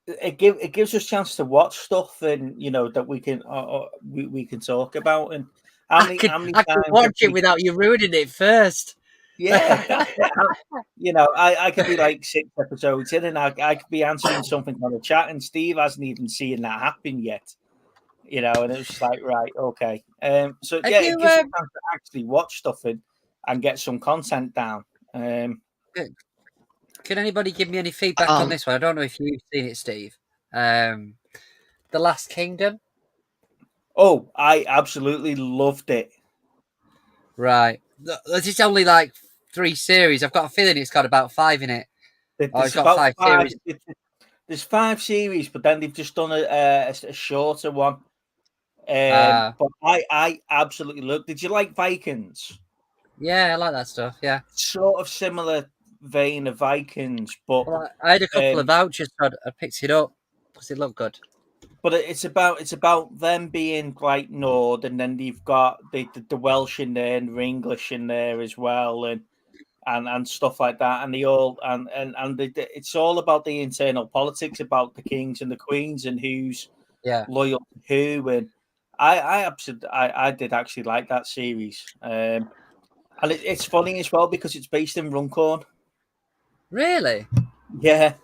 It gives us a chance to watch stuff, and that we can we can talk about. And I can watch it without you ruining it first. Yeah, I could be like 6 episodes in, and I could be answering something on the chat, and Steve hasn't even seen that happen yet. And it's like, right, okay. So it gives you a chance to actually watch stuff, and and get some content down. Can anybody give me any feedback on this one? I don't know if you've seen it, Steve. The Last Kingdom. Oh, I absolutely loved it. Right. It's only like 3 series. I've got a feeling it's got about 5 in it. It's got 5 series. There's 5 series, but then they've just done a shorter one. But I absolutely love. Did you like Vikings? Yeah, I like that stuff. Yeah, sort of similar vein of Vikings, but I had a couple of vouchers, so I picked it up because it looked good. But it's about them being like Nord, and then you've got the Welsh in there and the English in there as well, and stuff like that, and it's all about the internal politics about the kings and the queens and who's loyal to who. And I did actually like that series, and it's funny as well because it's based in Runcorn. Really? Yeah.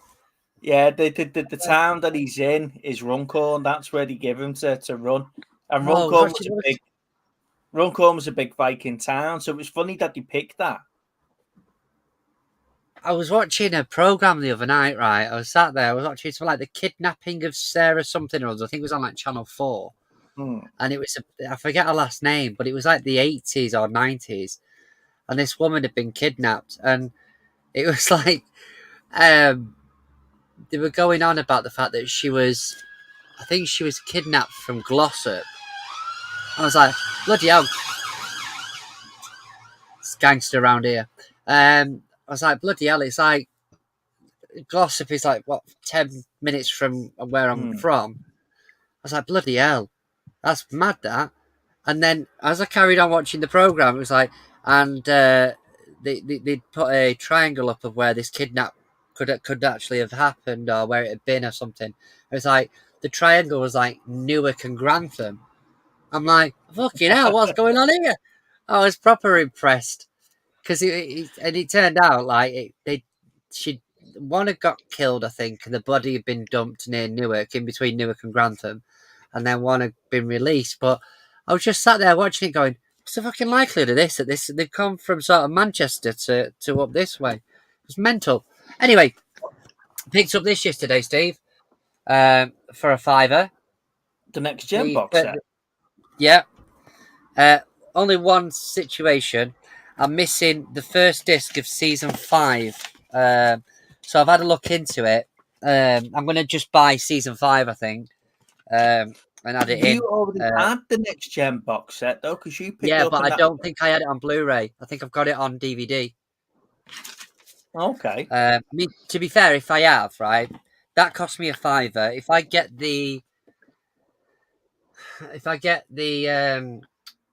Yeah, the town that he's in is Runcorn. That's where they give him to run. And Runcorn was a big Viking town, so it was funny that they picked that. I was watching a program the other night, right? I was sat there, I was watching something like the kidnapping of Sarah something or other. I think it was on like Channel 4. And it was, I forget her last name, but it was like the 80s or 90s. And this woman had been kidnapped. And it was like, they were going on about the fact that I think she was kidnapped from Glossop. I was like, bloody hell. It's gangster around here. I was like, bloody hell, it's like, Glossop is like, 10 minutes from where I'm from. I was like, bloody hell. That's mad, that. And then as I carried on watching the programme, it was like, and they put a triangle up of where this kidnap could actually have happened or where it had been or something. It was like, the triangle was like Newark and Grantham. I'm like, fucking hell, what's going on here? I was proper impressed. Because it turned out like one had got killed, I think, and the body had been dumped near Newark, in between Newark and Grantham, and then one had been released. But I was just sat there watching it going, what's the fucking likelihood of this? That they've come from sort of Manchester to up this way. It was mental. Anyway, picked up this yesterday, Steve, for a £5. The Next Gen box set? Yeah. Only one situation. I'm missing the first disc of season 5. So I've had a look into it. I'm going to just buy season 5, I think, and add it in. You already had the Next Gen box set, though, because you picked it up. Yeah, but I don't think I had it on Blu-ray. I think I've got it on DVD. Okay. I mean, to be fair, if I have, right, that cost me a £5. If I get the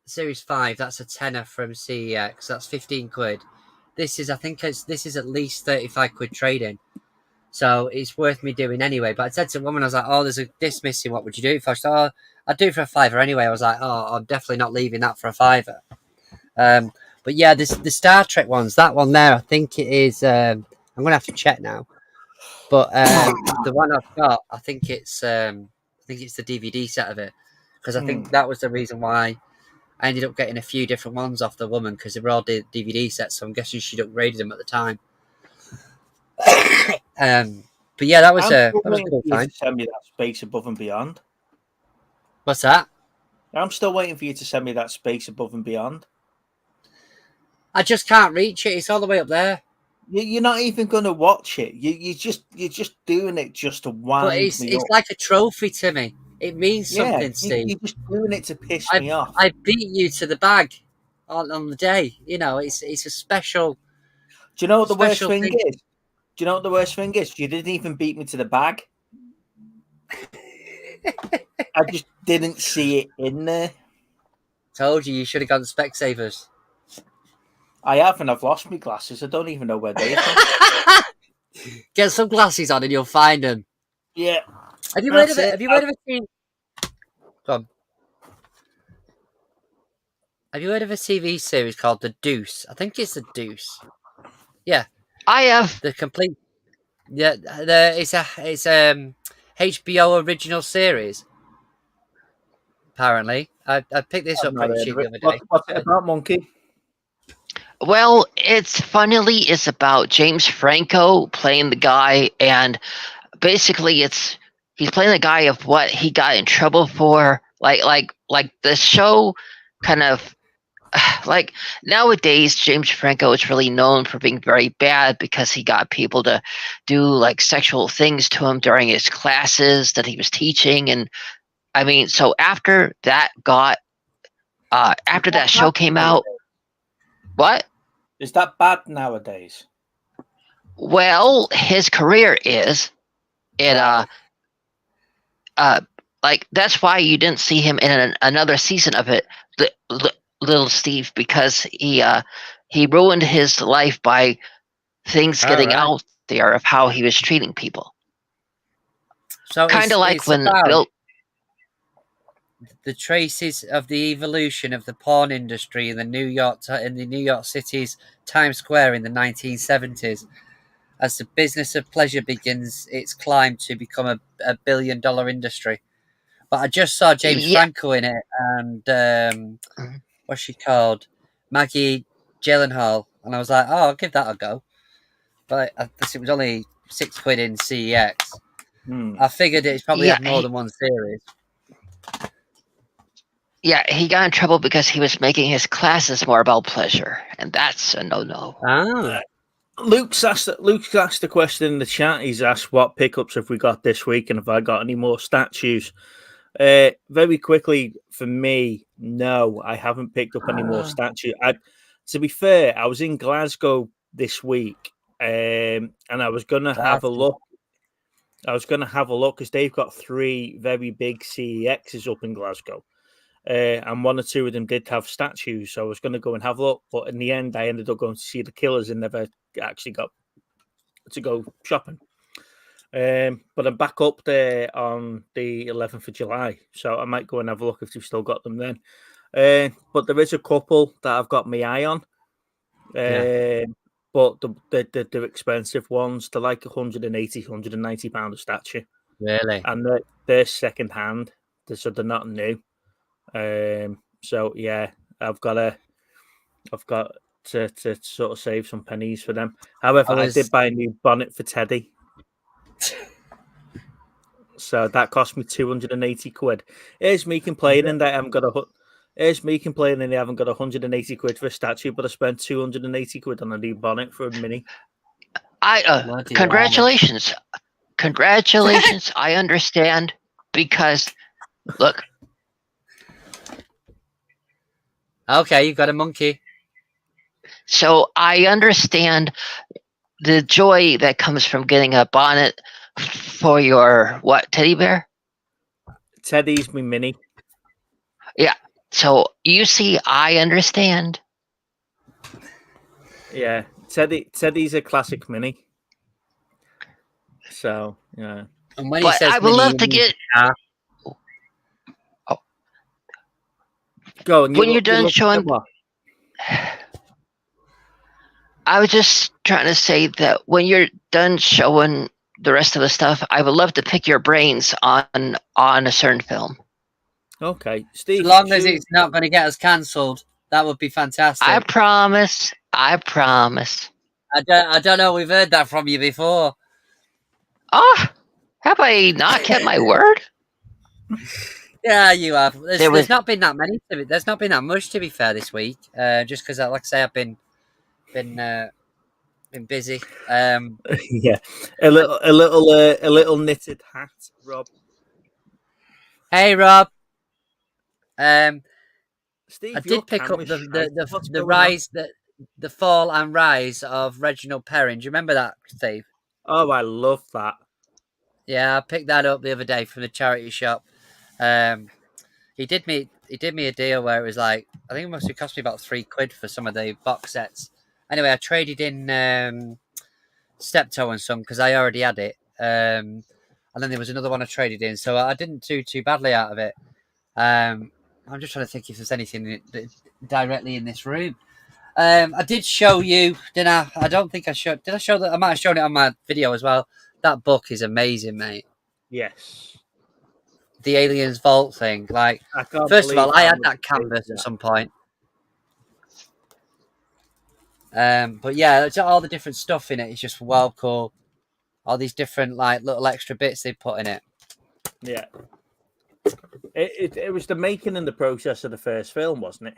Series 5, that's a tenner from CEX. That's 15 quid. This is at least 35 quid trading. So it's worth me doing anyway. But I said to the woman, I was like, oh, there's a disc missing. What would you do? If I said, oh, I'd do it for a £5 anyway. I was like, oh, I'm definitely not leaving that for a £5. But yeah, the Star Trek ones, that one there, I think it is, I'm going to have to check now. But the one I've got, I think it's the DVD set of it. Because I think that was the reason why I ended up getting a few different ones off the woman, because they were all DVD sets, so I'm guessing she'd upgraded them at the time. But yeah, that was a cool time. Send me that Space Above and Beyond. What's that? I'm still waiting for you to send me that Space Above and Beyond. I just can't reach it. It's all the way up there. You're not even going to watch it. You're just doing it just to wind me up. It's like a trophy to me. It means something, Steve. You're just doing it to piss me off. I beat you to the bag on the day. You know, it's a special. Do you know what the worst thing is? Do you know what the worst thing is? You didn't even beat me to the bag. I just didn't see it in there. Told you should have gone Specsavers. I have, and I've lost my glasses. I don't even know where they are. Get some glasses on and you'll find them. Yeah. Have you heard of it? Have you heard of a TV? Go on. Have you heard of a TV series called The Deuce? I think it's The Deuce. Yeah. I have. The complete. Yeah, it's HBO original series. Apparently, I picked this up pretty cheap the other day. What's it about, Monkey? Well, it's about James Franco playing the guy, and basically he's playing the guy of what he got in trouble for. Like the show kind of like nowadays James Franco is really known for being very bad because he got people to do like sexual things to him during his classes that he was teaching. And I mean, so after that show came out, what? Is that bad nowadays? Well, his career is it like that's why you didn't see him in another season of it, Little Steve, because he ruined his life by things getting out there of how he was treating people. So kind of like when Bill. The traces of the evolution of the porn industry in the New York City's Times Square in the 1970s, as the business of pleasure begins its climb to become a billion-dollar industry. But I just saw James Franco in it, and what's she called? Maggie Gyllenhaal, and I was like, oh, I'll give that a go. But it was only £6 in CEX. I figured it's probably had more than one series. Yeah, he got in trouble because he was making his classes more about pleasure, and that's a no-no. Luke's asked a question in the chat. He's asked, what pickups have we got this week, and have I got any more statues? Very quickly, for me, no, I haven't picked up any more statues. To be fair, I was in Glasgow this week, and I was going to have a look. Because they've got 3 very big CEXs up in Glasgow. And 1 or 2 of them did have statues, so I was going to go and have a look. But in the end, I ended up going to see the Killers and never actually got to go shopping. But I'm back up there on the 11th of July, so I might go and have a look if they've still got them then. But there is a couple that I've got my eye on. But they're expensive ones. They're like £180-190 a statue. Really? And they're second hand, so they're not new. So yeah, I've got to sort of save some pennies for them. However, I did buy a new bonnet for Teddy. So that cost me £280. Here's me complaining that I haven't got £180 for a statue, but I spent £280 on a new bonnet for a mini. Congratulations. Congratulations. I understand, because look. Okay, you've got a monkey. So I understand the joy that comes from getting a bonnet for your teddy bear? Teddy's my mini. Yeah. So you see, I understand. Yeah, Teddy's a classic mini. So yeah. And when he says I would love to get. Go on, when you're done showing. I was just trying to say that when you're done showing the rest of the stuff, I would love to pick your brains on a certain film. Okay, Steve. As long as it's not going to get us cancelled, that would be fantastic. I promise. I don't know. We've heard that from you before. Have I not kept my word? Yeah, you have. There's not been that many. There's not been that much, to be fair, this week. Just because, like I say, I've been busy. Yeah, a little knitted hat, Rob. Hey, Rob. Steve, I did pick up the fall and rise of Reginald Perrin. Do you remember that, Steve? Oh, I love that. Yeah, I picked that up the other day from the charity shop. He did me a deal where it was like, I think it must have cost me about £3 for some of the box sets. Anyway, I traded in Steptoe and Son because I already had it. And then there was another one I traded in, so I didn't do too badly out of it. I'm just trying to think if there's anything directly in this room. I did show you, didn't I? I don't think I showed. Did I show that? I might have shown it on my video as well. That book is amazing, mate. Yes. The Aliens Vault thing. Like, first of all, I had that canvas at some point. But yeah, it's all the different stuff in it is just well cool. All these different like little extra bits they put in it. Yeah. It was the making and the process of the first film, wasn't it?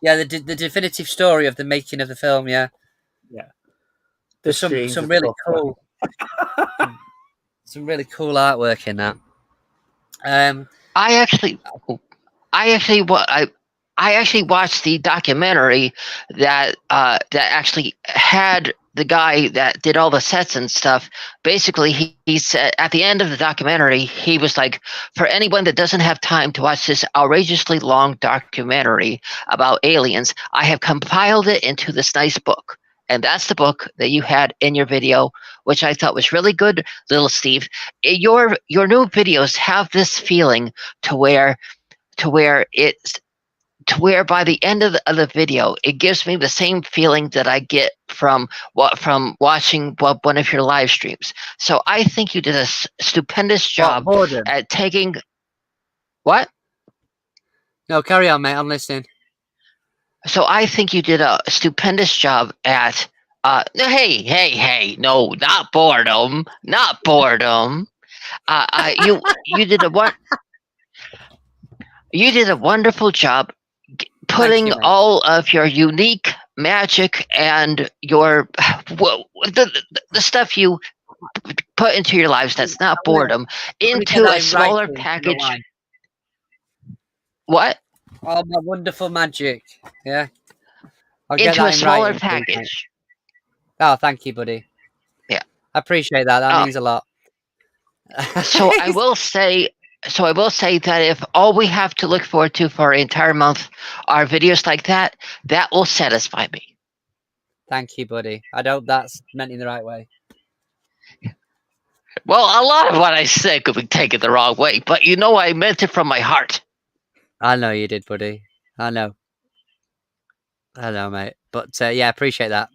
Yeah, the definitive story of the making of the film. Yeah, Yeah. there's some really cool, some really cool artwork in that. I actually I actually watched the documentary that actually had the guy that did all the sets and stuff. Basically, he said at the end of the documentary, he was like, for anyone that doesn't have time to watch this outrageously long documentary about aliens, I have compiled it into this nice book. And that's the book that you had in your video, which I thought was really good, little Steve. Your new videos have this feeling to where it's to where by the end of the video, it gives me the same feeling that I get from watching one of your live streams. So I think you did a stupendous job at taking. What? No, carry on, mate. I'm listening. So I think you did a stupendous job at. Hey! No, not boredom. Not boredom. You did You did a wonderful job putting all of your unique magic and your the stuff you put into your lives that's not boredom into a smaller package. What? All my wonderful magic. Yeah. Into a smaller package. Oh, thank you, buddy. Yeah. I appreciate that. That means a lot. So I will say that if all we have to look forward to for an entire month are videos like that, that will satisfy me. Thank you, buddy. I hope that's meant in the right way. Well, a lot of what I said could be taken the wrong way, but you know I meant it from my heart. I know you did, buddy. I know, mate. But yeah, appreciate that.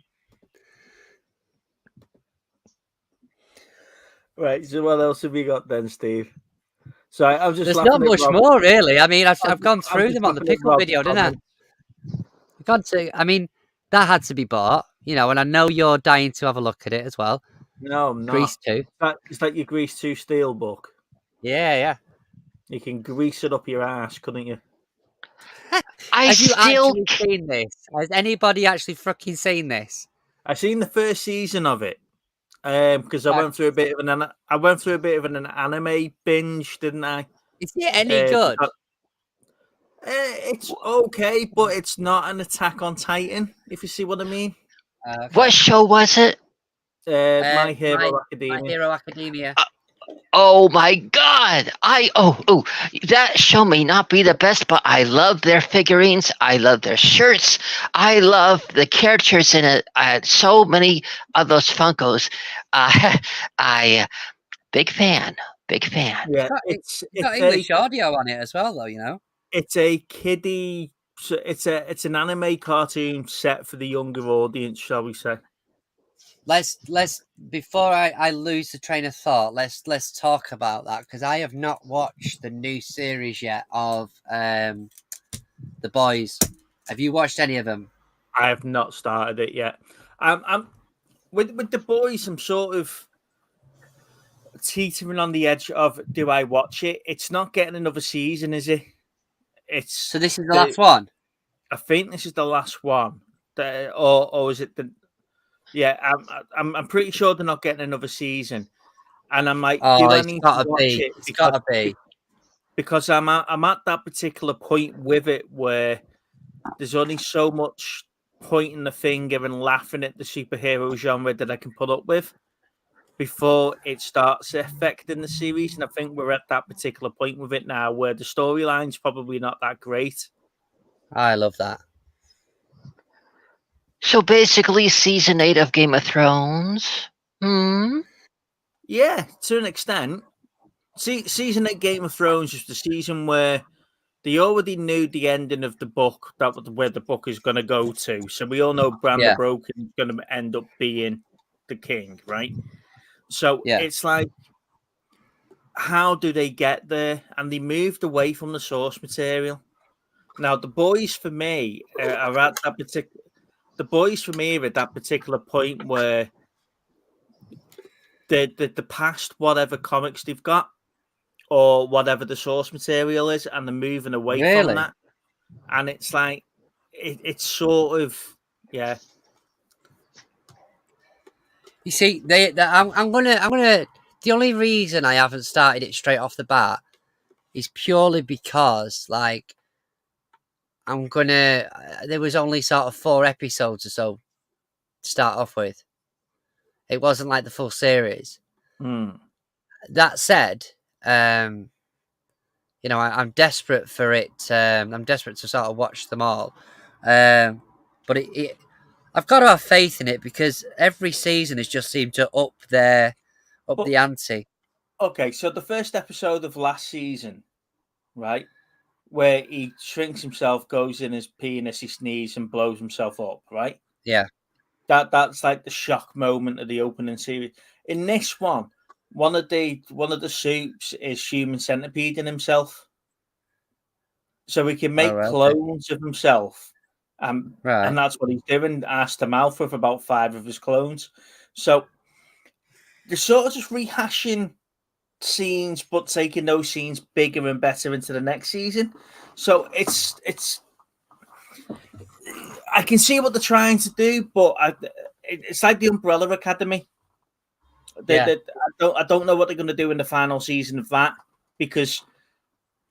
Right. So what else have we got then, Steve? So I was just. There's not much more, really. I mean, I've gone through them on the pickle video, didn't I? I've gone to. I mean, that had to be bought, you know, and I know you're dying to have a look at it as well. No, I'm not. Grease 2. Is that your Grease 2 steel book? Yeah. You can grease it up your ass, couldn't you? Have you actually seen this? Has anybody actually fucking seen this? I seen the first season of it because I went through a bit of an anime binge, didn't I? Is it any good? It's okay, but it's not an Attack on Titan, if you see what I mean. Okay. What show was it? My Hero Academia. My Hero Academia. Oh my God! That show may not be the best, but I love their figurines. I love their shirts. I love the characters in it. I had so many of those Funkos. Big fan. Yeah, it's got English audio on it as well, though. You know, it's a kiddie. It's an anime cartoon set for the younger audience, shall we say? Let's before I lose the train of thought, let's talk about that, because I have not watched the new series yet of The Boys. Have you watched any of them? I have not started it yet. I'm with The Boys. I'm sort of teetering on the edge of, do I watch it? It's not getting another season, is it? So this is the last one. I think this is the last one, or is it the? Yeah, I'm pretty sure they're not getting another season, and I'm like, do I need to watch it? It's gotta be, because I'm at that particular point with it where there's only so much pointing the finger and laughing at the superhero genre that I can put up with before it starts affecting the series, and I think we're at that particular point with it now where the storyline's probably not that great. I love that. So basically, season 8 of Game of Thrones. Yeah, to an extent. Season 8 Game of Thrones is the season where they already knew the ending of the book, where the book is going to go to. So we all know Bran the Broken is going to end up being the king, right? So it's like, how do they get there? And they moved away from the source material. Now, The Boys, for me, are at that particular. the boys for me are at that particular point where the past whatever comics they've got or whatever the source material is, and they're moving away from that. And it's like it's sort of You see, I'm gonna. The only reason I haven't started it straight off the bat is purely because, like, there was only sort of 4 episodes or so to start off with. It wasn't like the full series. That said, I'm desperate for it. I'm desperate to sort of watch them all. But I've got to have faith in it because every season has just seemed to up the ante. Okay, so the first episode of last season, right, where he shrinks himself, goes in his penis, he sneezes and blows himself up, right? Yeah. That's like the shock moment of the opening series. In this one of the suits is human centipede in himself, so he can make clones of himself, and that's what he's doing. Ass to mouth with about 5 of his clones. So they're sort of just rehashing scenes, but taking those scenes bigger and better into the next season. So it's. I can see what they're trying to do, but it's like the Umbrella Academy. I don't know what they're going to do in the final season of that, because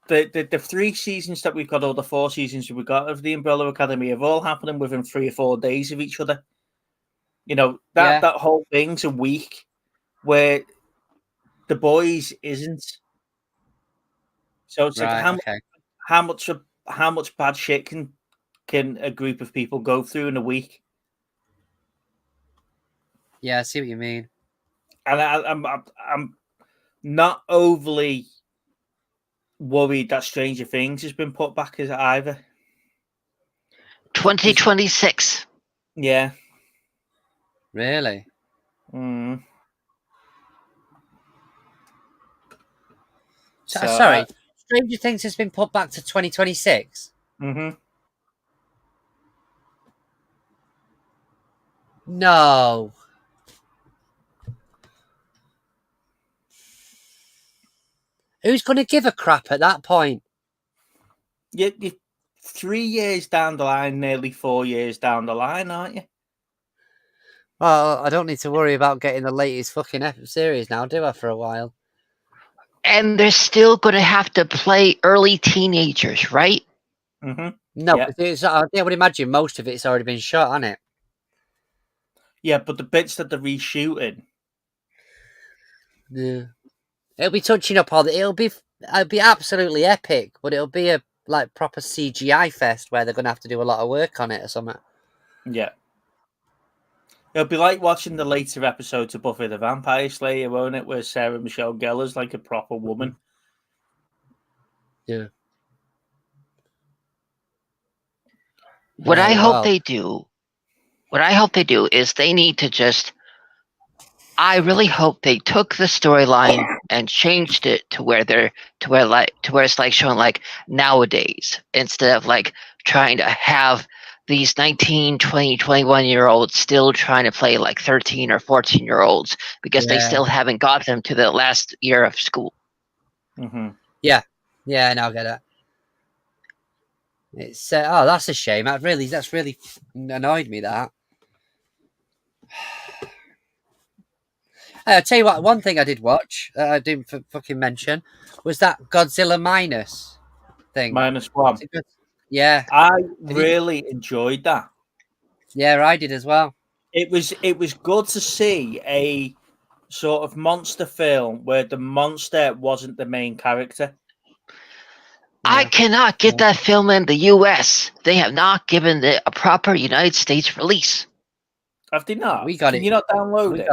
the 3 seasons that we've got, or the 4 seasons we've got of the Umbrella Academy, are all happening within 3 or 4 days of each other. You know, that whole thing's a week, where The Boys isn't. So it's like how much bad shit can a group of people go through in a week? Yeah, I see what you mean. And I'm not overly worried that Stranger Things has been put back as either. 2026. Yeah. Really? Sorry, Stranger Things has been put back to 2026? No. Who's going to give a crap at that point? You're 3 years down the line, nearly 4 years down the line, aren't you? Well, I don't need to worry about getting the latest fucking series now, do I, for a while? And they're still going to have to play early teenagers, right? No, because I would imagine most of it's already been shot, hasn't it? Yeah, but the bits that they're reshooting. Yeah. It'll be touching up all it'll be absolutely epic, but it'll be a proper CGI fest where they're going to have to do a lot of work on it or something. Yeah. It'll be like watching the later episodes of Buffy the Vampire Slayer, won't it? Where Sarah Michelle Gellar's like a proper woman. Yeah. What I hope they do is they need to just. I really hope they took the storyline and changed it to where it's like showing like nowadays, instead of like trying to have these 19, 20, 21-year-olds still trying to play like 13 or 14-year-olds because they still haven't got them to the last year of school. Yeah, no, I get that. It's that's a shame. That's really annoyed me. That. I'll tell you what. One thing I did watch, I didn't fucking mention, was that Godzilla Minus thing. -1. Yeah, I really enjoyed that. Yeah, I did as well. It was good to see a sort of monster film where the monster wasn't the main character. I cannot get that film in the US. They have not given it a proper United States release. Have they not? We got Can you not download it?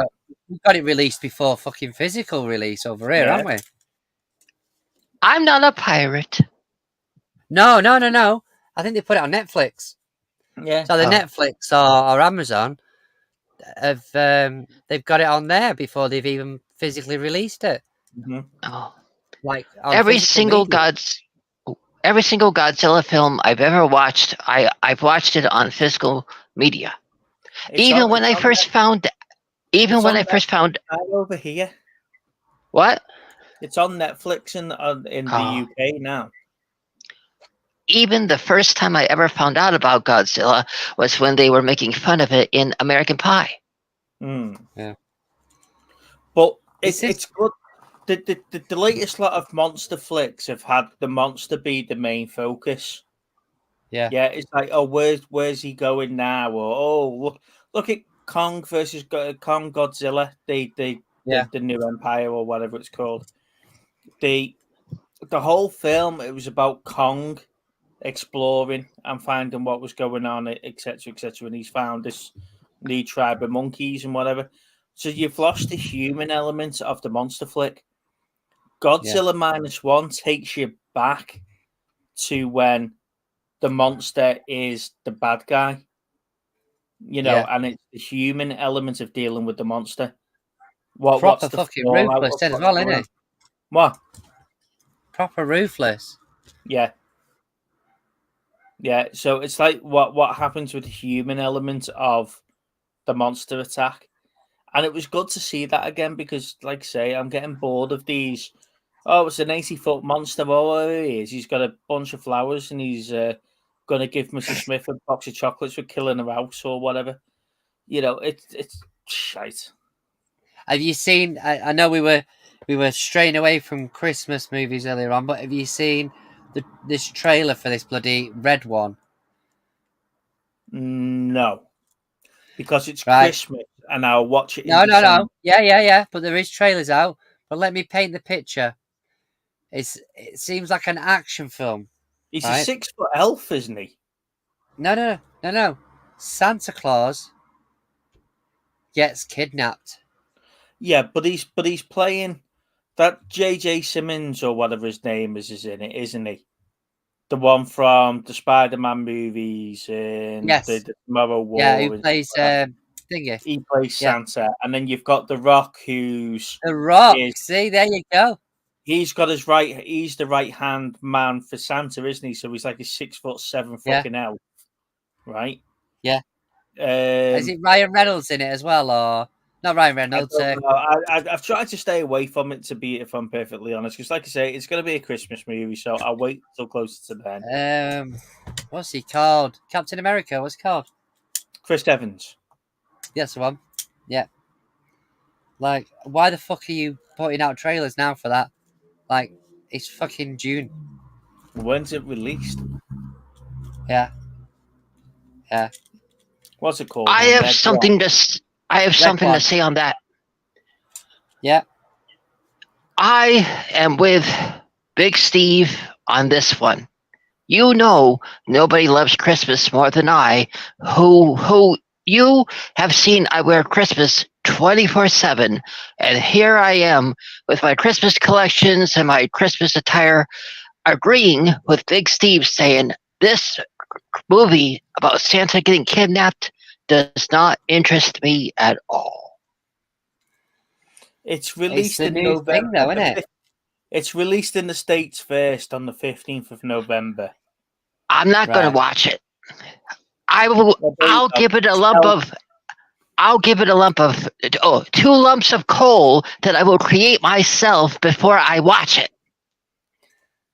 We got it released before fucking physical release over here, haven't we? I'm not a pirate. No. I think they put it on Netflix. Yeah. So the Netflix or Amazon have they've got it on there before they've even physically released it. Oh. Like every single Godzilla film I've ever watched, I've watched it on physical media. It's Even on- when I it's on first found, even It's when on I first found over here. what? It's on Netflix in the Oh. UK now. Even the first time I ever found out about Godzilla was when they were making fun of it in American Pie. Yeah. But This is- it's good. The latest lot of monster flicks have had the monster be the main focus. Yeah. Yeah, it's like, oh, where's he going now? Or oh, look at Kong versus Kong Godzilla, the new Empire or whatever it's called. The whole film, it was about Kong exploring and finding what was going on, etc., etc. And he's found this new tribe of monkeys and whatever. So you've lost the human element of the monster flick. Godzilla -1 takes you back to when the monster is the bad guy, and it's the human element of dealing with the monster. proper What's the fucking fallout ruthless of then as what's well, going isn't on? it? What? Proper ruthless. Yeah. Yeah, so it's like what happens with the human element of the monster attack. And it was good to see that again because, like I say, I'm getting bored of these. Oh, it's an 80-foot monster. Oh, there he is. He's got a bunch of flowers and he's going to give Mrs. Smith a box of chocolates for killing her house or whatever. It's shite. Have you seen? I know we were straying away from Christmas movies earlier on, but have you seen this trailer for this bloody red one? No, because it's Right. Christmas and I'll watch it in No. December. Yeah. But there is trailers out. But let me paint the picture. It seems like an action film. He's a Right? 6-foot elf, isn't he? No. Santa Claus gets kidnapped. Yeah, but he's playing that J.J. Simmons or whatever his name is in it, isn't he? The one from the Spider-Man movies and Yes. the Tomorrow War. Yeah, who plays thingy? He plays Santa, and then you've got The Rock, who's The Rock. See, there you go. He's the right hand man for Santa, isn't he? So he's like a 6'7" fucking elf, right? Yeah. Is it Ryan Reynolds in it as well, or not Ryan Reynolds? I don't know. I've tried to stay away from it if I'm perfectly honest, because like I say, it's going to be a Christmas movie, so I'll wait till closer to then. What's he called? Captain America. What's he called? Chris Evans. That's the one. Yeah. Like, why the fuck are you putting out trailers now for that? Like, it's fucking June. When's it released? Yeah. What's it called? I have something to say on that. Yeah. I am with Big Steve on this one. You know, nobody loves Christmas more than I, who you have seen I wear Christmas 24/7, and here I am with my Christmas collections and my Christmas attire, agreeing with Big Steve saying this movie about Santa getting kidnapped does not interest me at all. It's released in new November. thing, though, isn't it? It's released in the States first on the 15th of November. I'm not going to watch it. I'll give it a lump of 2 lumps of coal that I will create myself before I watch it.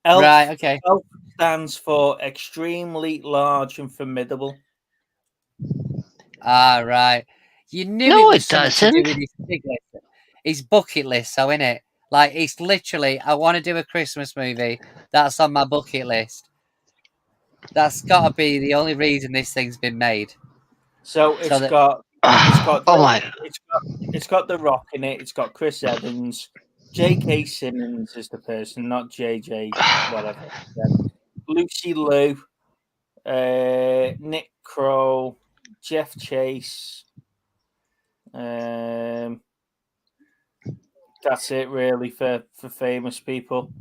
ELF, right, okay. ELF stands for extremely large and formidable. Ah, right. You knew No, it was it something doesn't. to do with his big list. His bucket list, so innit? Like, it's literally, I want to do a Christmas movie. That's on my bucket list. That's got to be the only reason this thing's been made. So it's got The Rock in it. It's got Chris Evans, J.K. Simmons is the person, not J.J. whatever. Lucy Liu, Nick Kroll, Jeff Chase. That's it really for famous people,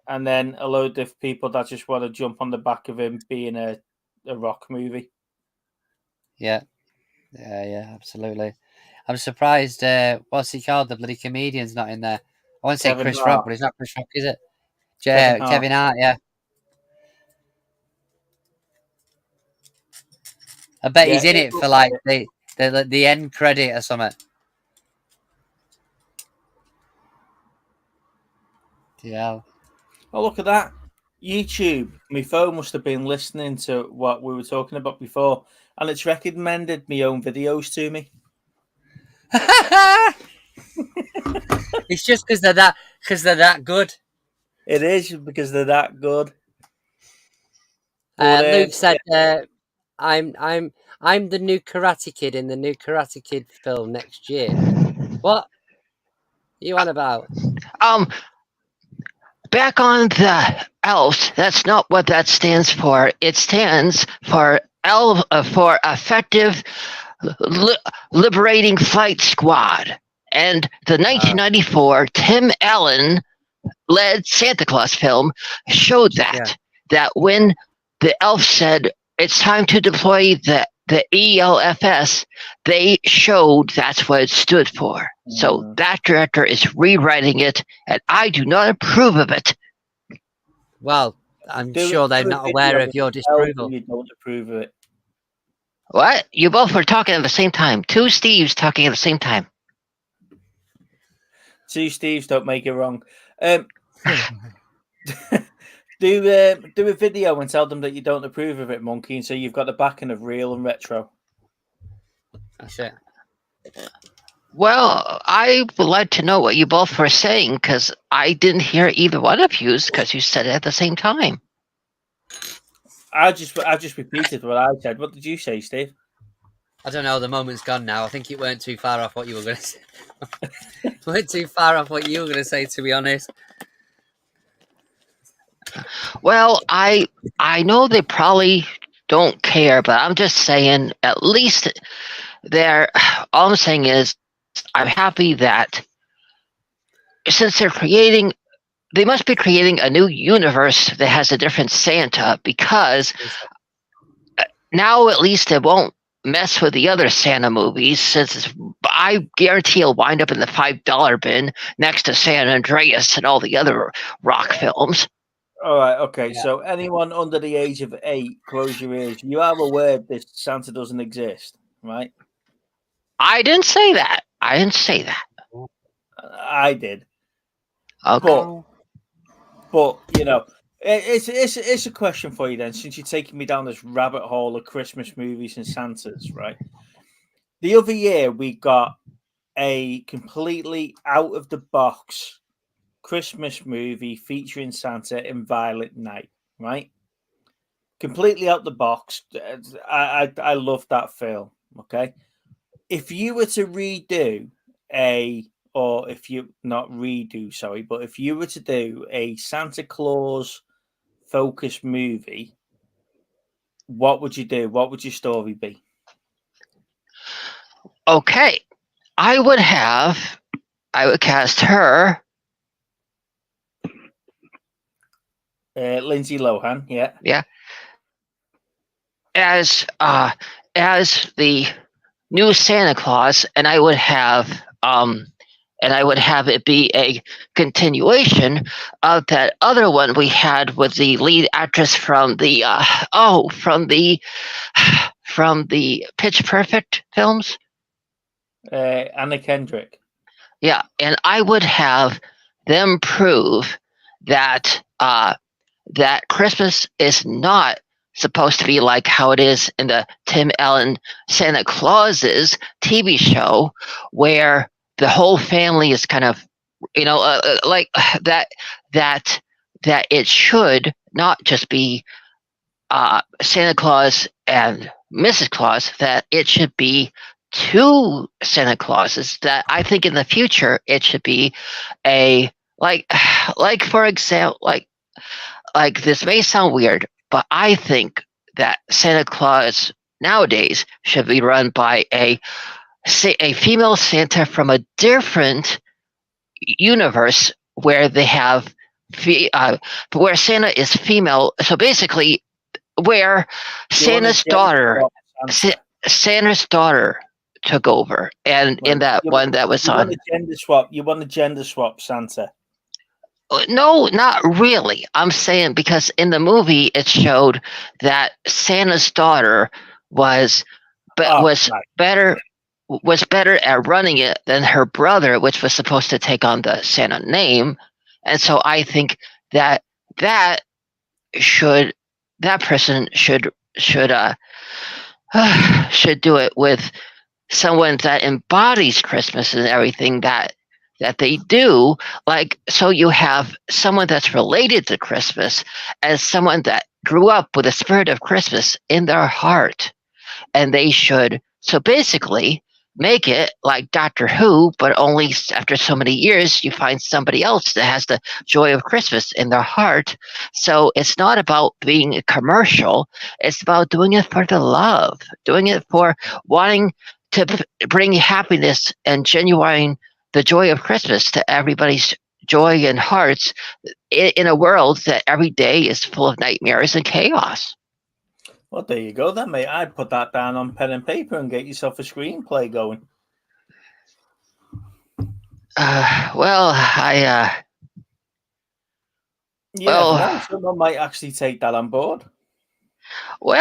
and then a load of people that just want to jump on the back of him being a Rock movie. Yeah, absolutely. I'm surprised. What's he called? The bloody comedian's not in there. I want to say Chris Rock, but he's not Chris Rock, is it? Kevin Hart. Yeah. I bet Yeah, he's in it it looks for like the end credit or something. Yeah. Oh, look at that. YouTube. My phone must have been listening to what we were talking about before, and it's recommended my own videos to me. It's just because they're that good. It is because they're that good. But Luke said, I'm the new Karate Kid in the new Karate Kid film next year." What are you on about? Back on the ELF, that's not what that stands for. It stands for for Effective Liberating Fight Squad. And the 1994 Tim Allen led Santa Claus film showed that when the ELF said it's time to deploy the ELFS, they showed that's what it stood for. So that director is rewriting it, and I do not approve of it. Well, I'm sure they're not aware of your disapproval. You don't approve of it. What? You both were talking at the same time. Two Steves talking at the same time. Two Steves don't make it wrong. Do a video and tell them that you don't approve of it, Monkey, and so you've got the backing of Real and Retro. That's it. Well, I would like to know what you both were saying, because I didn't hear either one of you, because you said it at the same time. I just repeated what I said. What did you say, Steve? I don't know. The moment's gone now. I think it weren't too far off what you were going to say. It weren't too far off what you were going to say, to be honest. Well, I know they probably don't care, but I'm just saying, at least all I'm saying is, I'm happy that since they must be creating a new universe that has a different Santa, because now at least it won't mess with the other Santa movies, since I guarantee it'll wind up in the $5 bin next to San Andreas and all the other rock films. All right, okay. Yeah. So anyone under the age of 8, close your ears. You are aware that Santa doesn't exist, right? I didn't say that. I did. Okay. But you know, it's a question for you then, since you're taking me down this rabbit hole of Christmas movies and Santas, right? The other year we got a completely out of the box Christmas movie featuring Santa in Violent Night, right? Completely out the box. I love that film. Okay, if you were to redo if you were to do a Santa Claus focused movie, what would you do? What would your story be? Okay, I would cast her. Lindsay Lohan, yeah, as the new Santa Claus, and I would have it be a continuation of that other one we had with the lead actress from the Pitch Perfect films, Anna Kendrick. Yeah, and I would have them prove that that Christmas is not supposed to be like how it is in the Tim Allen Santa Claus's TV show, where the whole family is kind of, like that it should not just be Santa Claus and Mrs. Claus, that it should be two Santa Clauses, that I think in the future it should be for example, like this may sound weird, but I think that Santa Claus nowadays should be run by a female Santa from a different universe where they have where Santa is female. So basically, where Santa's daughter took over, and in that one that was on. You want to gender swap Santa? No, not really. I'm saying because in the movie it showed that Santa's daughter was right. better at running it than her brother, which was supposed to take on the Santa name. And so I think that that should that person should do it with someone that embodies Christmas and everything that they do. Like, so you have someone that's related to Christmas as someone that grew up with the spirit of Christmas in their heart, and they should so basically make it like Doctor Who, but only after so many years you find somebody else that has the joy of Christmas in their heart. So it's not about being a commercial, it's about doing it for the love, doing it for wanting to bring happiness and genuine the joy of Christmas to everybody's joy and hearts in a world that every day is full of nightmares and chaos. Well, there you go then, mate. I'd put that down on pen and paper and get yourself a screenplay going. Someone might actually take that on board. Then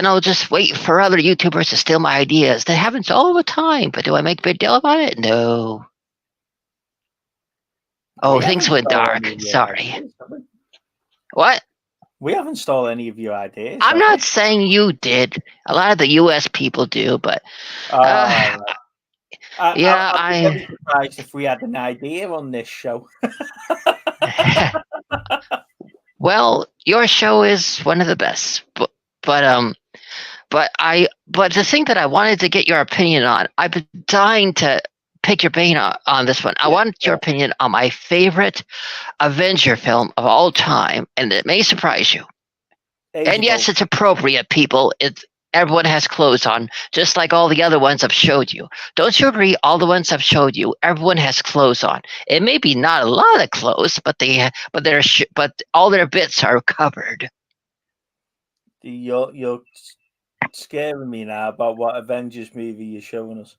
I'll just wait for other YouTubers to steal my ideas. That happens all the time, but do I make a big deal about it? No. Oh, things went dark. Sorry. What? We haven't stolen any of your ideas. I'm not saying you did. A lot of the US people do, but I'd be very surprised if we had an idea on this show. Well, your show is one of the best, but the thing that I wanted to get your opinion on, I've been dying to pick your brain on this one. I want your opinion on my favorite Avenger film of all time, and it may surprise you. And yes, it's appropriate, people. Everyone has clothes on, just like all the other ones I've showed you. Don't you agree? All the ones I've showed you, everyone has clothes on. It may be not a lot of clothes, but all their bits are covered. You're scaring me now about what Avengers movie you're showing us.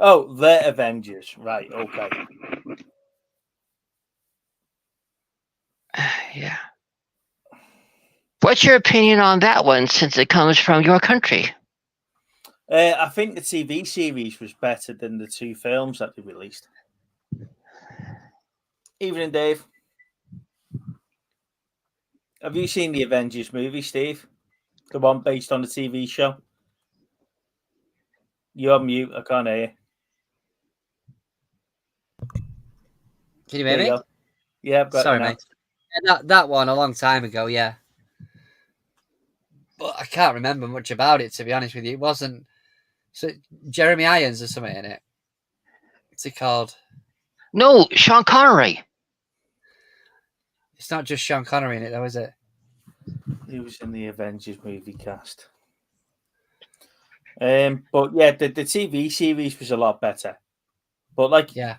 Oh, the Avengers, right? Okay. Yeah. What's your opinion on that one, since it comes from your country? I think the TV series was better than the two films that they released. Evening, Dave. Have you seen the Avengers movie, Steve? The one based on the TV show? You're on mute. I can't hear you. Can you hear me? Yeah, I've got Sorry, it now. mate. Yeah, that one a long time ago, yeah. But I can't remember much about it, to be honest with you. It wasn't... So Jeremy Irons or something in it. What's he called? No, Sean Connery. It's not just Sean Connery in it, though, is it? He was in the Avengers movie cast. But yeah, the TV series was a lot better. But yeah,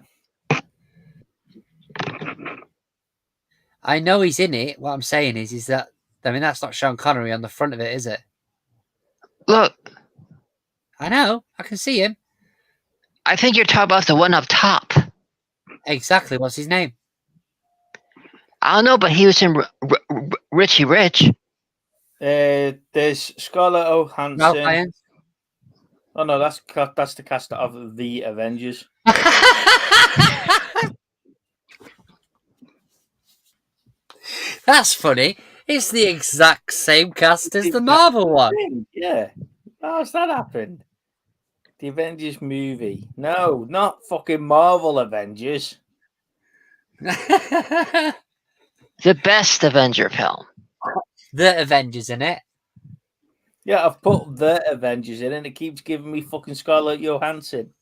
I know he's in it. What I'm saying is that that's not Sean Connery on the front of it, is it? Look, I know. I can see him. I think you're talking about the one up top. Exactly. What's his name? I don't know, but he was in Richie Rich. There's Scarlett Johansson. Oh no, that's the cast of the Avengers. That's funny. It's the exact same cast as the Marvel one. Yeah. How's that happened? The Avengers movie. No, not fucking Marvel Avengers. The best Avenger film. The Avengers in it. Yeah, I've put the Avengers in and it keeps giving me fucking Scarlett Johansson.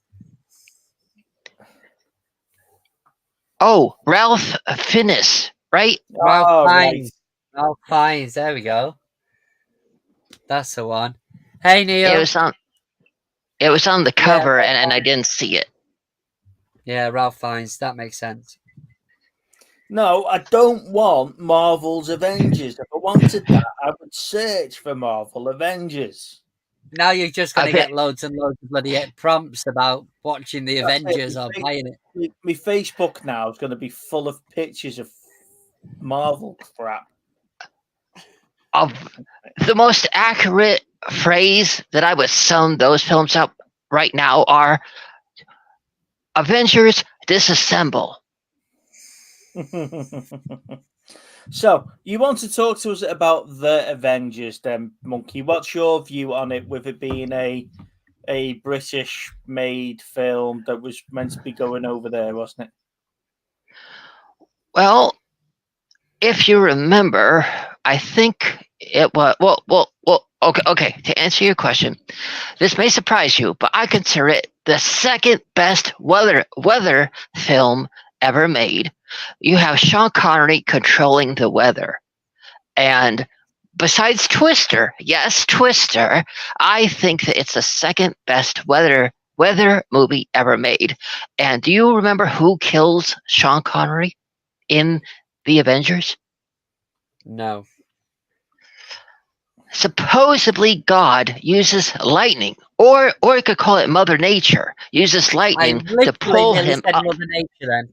Oh, Ralph Fiennes, right? Ralph Fiennes. Ralph Fiennes. There we go. That's the one. Hey, Neil. It was on the cover, and I didn't see it. Yeah, Ralph Fiennes. That makes sense. No, I don't want Marvel's Avengers. If I wanted that, I would search for Marvel Avengers. Now you're just going to get loads and loads of bloody prompts about watching the Avengers or buying it. My Facebook now is going to be full of pictures of Marvel crap. of the most accurate phrase that I would sum those films up right now are Avengers disassemble. So, you want to talk to us about the Avengers then, Monkey? What's your view on it, with it being a British-made film that was meant to be going over there, wasn't it? Well, if you remember, I think it was okay. To answer your question, this may surprise you, but I consider it the second best weather film ever made. You have Sean Connery controlling the weather, and besides Twister, yes, Twister, I think that it's the second best weather movie ever made. And do you remember who kills Sean Connery in the Avengers? No. Supposedly God uses lightning, or you could call it Mother Nature, uses I lightning to literally pull nearly him said up. Mother Nature then.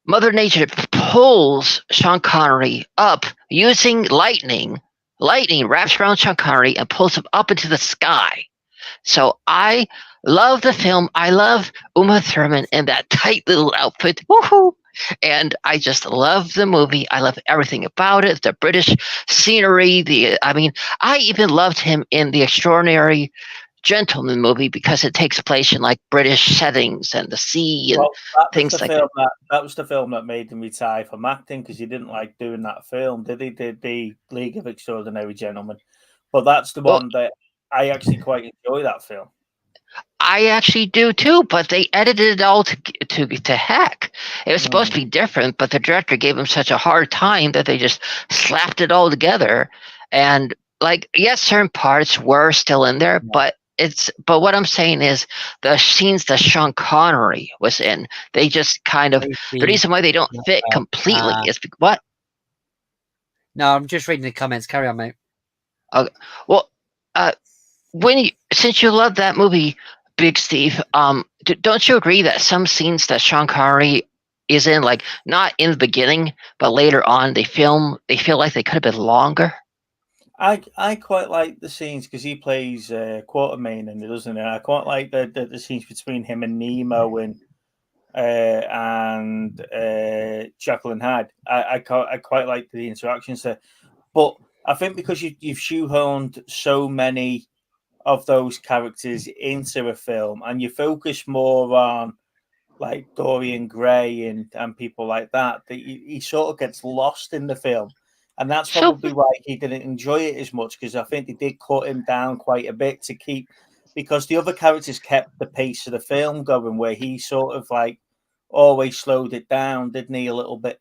Mother Nature pulls Sean Connery up using lightning. Lightning wraps around Sean Connery and pulls him up into the sky. So I love the film. I love Uma Thurman in that tight little outfit. Woohoo! And I just love the movie. I love everything about it. The British scenery. I even loved him in The Extraordinary Gentleman movie because it takes place in like British settings and the sea and things like that. That was the film that made him retire from acting, because he didn't like doing that film, did he? The League of Extraordinary Gentlemen. But that's the one that I actually quite enjoy, that film. I actually do too, but they edited it all to heck. It was supposed to be different, but the director gave him such a hard time that they just slapped it all together. And like, yes, certain parts were still in there, but what I'm saying is the scenes that Sean Connery was in, they just kind of, the reason why they don't fit completely is what? No, I'm just reading the comments. Carry on, mate. Okay. Well, since you love that movie, Big Steve, don't you agree that some scenes that Sean Connery is in, like not in the beginning, but later on, they feel like they could have been longer? I quite like the scenes because he plays Quatermain in it, doesn't he? I quite like the scenes between him and Nemo and Jekyll and Hyde. I quite like the interactions there, but I think because you've shoehorned so many of those characters into a film, and you focus more on like Dorian Gray and people like that, he sort of gets lost in the film. And that's probably why he didn't enjoy it as much, because I think they did cut him down quite a bit to keep, because the other characters kept the pace of the film going, where he sort of like always slowed it down, didn't he, a little bit?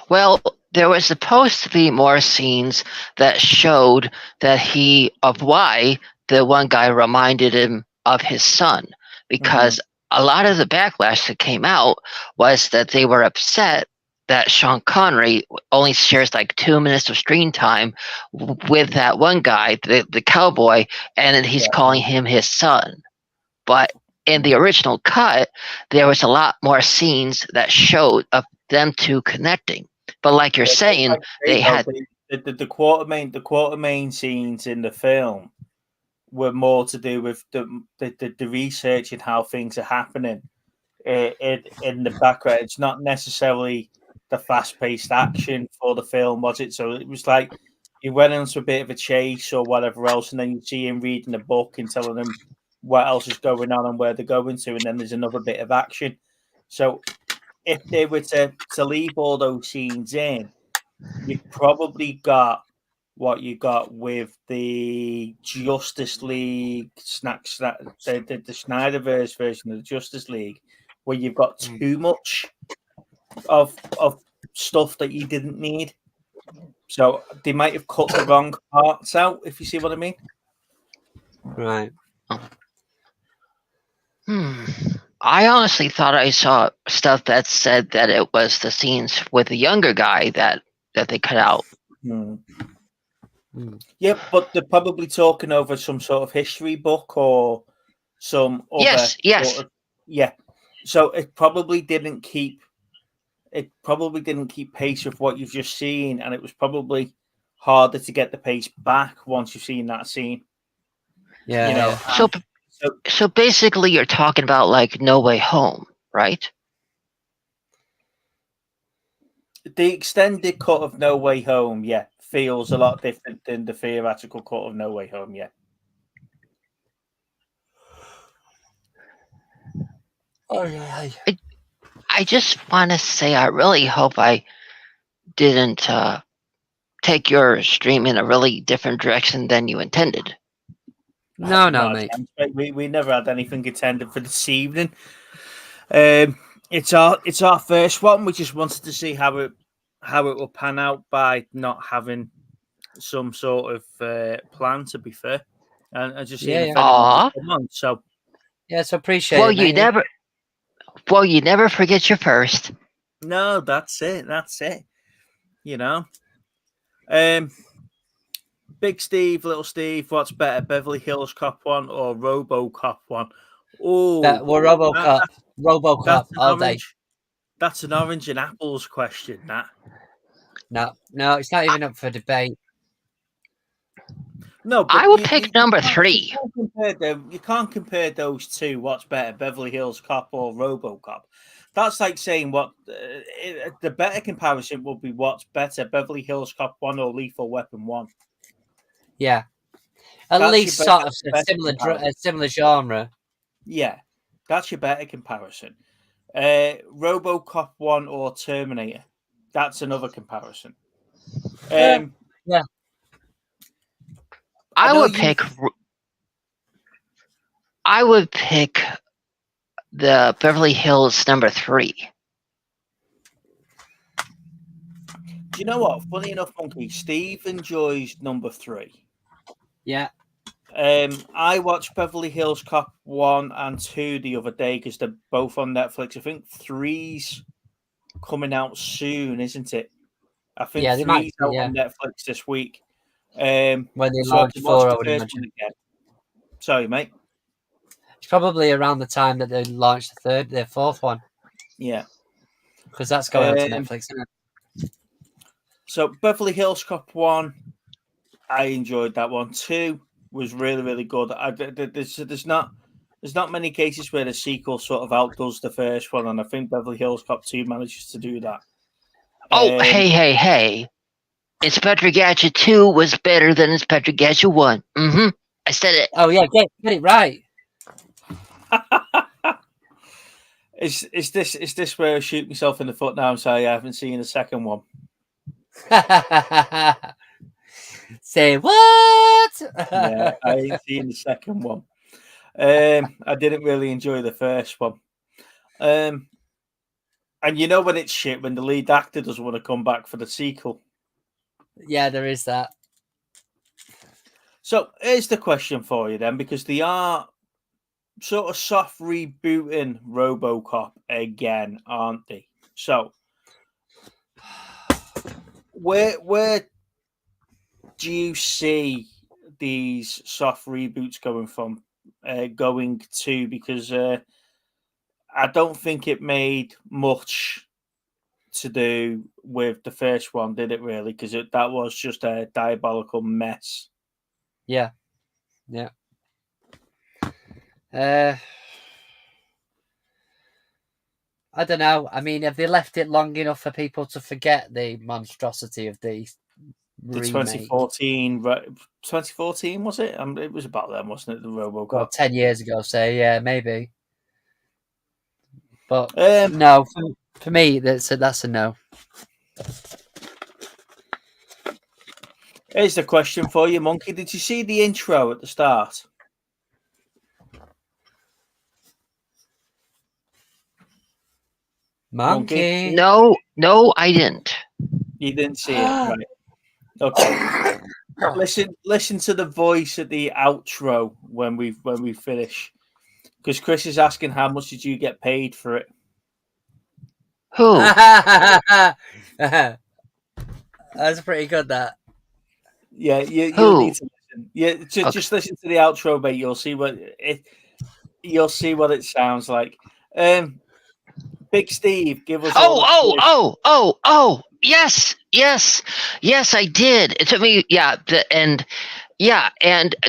Well, there was supposed to be more scenes that showed why the one guy reminded him of his son, because a lot of the backlash that came out was that they were upset that Sean Connery only shares like 2 minutes of screen time with that one guy, the cowboy, and then he's calling him his son. But in the original cut, there was a lot more scenes that showed of them two connecting. But like you're saying, they had the Quatermain scenes in the film were more to do with the research and how things are happening in the background. It's not necessarily the fast-paced action for the film, was it? So it was like he went into a bit of a chase or whatever else, and then you see him reading a book and telling him what else is going on and where they're going to, and then there's another bit of action. So if they were to leave all those scenes in, you probably got what you got with the Justice League the Snyderverse version of the Justice League, where you've got too much of stuff that you didn't need. So they might have cut the wrong parts out, if you see what I mean. Right. I honestly thought I saw stuff that said that it was the scenes with the younger guy that they cut out. Yeah, but they're probably talking over some sort of history book or some other. Yes. Sort of, yeah. So it probably didn't keep it probably didn't keep pace with what you've just seen, and it was probably harder to get the pace back once you've seen that scene. Yeah. You know, yeah. So basically, you're talking about like No Way Home, right? The extended cut of No Way Home, yeah, feels a lot different than the theoretical cut of No Way Home, yeah. Oh yeah. I just want to say I really hope I didn't take your stream in a really different direction than you intended. No, mate. We never had anything intended for this evening. It's our first one. We just wanted to see how it will pan out by not having some sort of plan. To be fair, and just seeing if anyone would come on. So yes, appreciate it. You never forget your first. No, that's it. You know. Big Steve, Little Steve, what's better, Beverly Hills Cop 1 or RoboCop 1? Oh, we're RoboCop. RoboCop all day. That's an orange and apples question. That. No, it's not even up for debate. No, but I would pick number 3. You can't compare those two. What's better, Beverly Hills Cop or RoboCop? That's like saying what the better comparison would be. What's better, Beverly Hills Cop 1 or Lethal Weapon 1? Yeah, at least sort of a similar genre. Yeah, that's your better comparison. RoboCop 1 or Terminator. That's another comparison. Yeah. I would pick the Beverly Hills number 3. Do you know what? Funny enough, Monkey, Steve enjoys number 3. Yeah. I watched Beverly Hills Cop 1 and 2 the other day because they're both on Netflix. I think 3's coming out soon, isn't it? I think 3's out on Netflix this week. When they launch 4, I would imagine. Sorry, mate. It's probably around the time that they launch the 4th one. Yeah. Because that's going on to Netflix, isn't it? So Beverly Hills Cop 1, I enjoyed that one. 2 was really, really good. There's not many cases where the sequel sort of outdoes the first one, and I think Beverly Hills Cop 2 manages to do that. Oh, hey. Inspector Gadget 2 was better than Inspector Gadget 1. Mm-hmm. I said it. Oh, yeah, get it right. Is this where I shoot myself in the foot now and say I haven't seen the second one? Say what? Yeah, I ain't seen the second one. I didn't really enjoy the first one. And you know when it's shit when the lead actor doesn't want to come back for the sequel. Yeah, there is that. So here's the question for you then, because they are sort of soft rebooting RoboCop again, aren't they? So where do you see these soft reboots going to? Because I don't think it made much to do with the first one, did it really? Because that was just a diabolical mess. Yeah. I don't know. I mean, have they left it long enough for people to forget the monstrosity of the 2014 was it? It was about then, wasn't it? The RoboCop. Well, 10 years ago, say, yeah, maybe. But no, for me, that's a no. Here's the question for you, Monkey. Did you see the intro at the start? Monkey? No, I didn't. You didn't see it, right? Okay. Listen to the voice at the outro when we finish, because Chris is asking how much did you get paid for it? Who? That's pretty good. That. Yeah, you'll need to listen. Yeah, just listen to the outro, mate. You'll see what it sounds like. Big Steve, give us all Yes, I did. It took me, and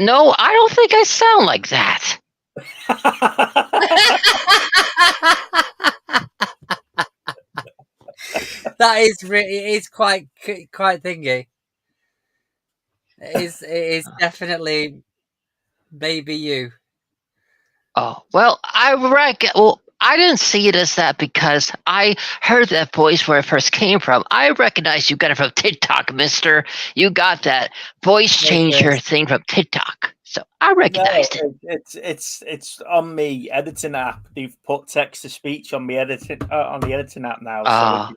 no, I don't think I sound like that. That is really, it is quite thingy. It is definitely baby you. Oh, well, I didn't see it as that because I heard that voice where it first came from. I recognize you got it from TikTok, mister. You got that voice changer thing from TikTok. So I recognized it. It's on me editing app. They've put text to speech on the editing app now, so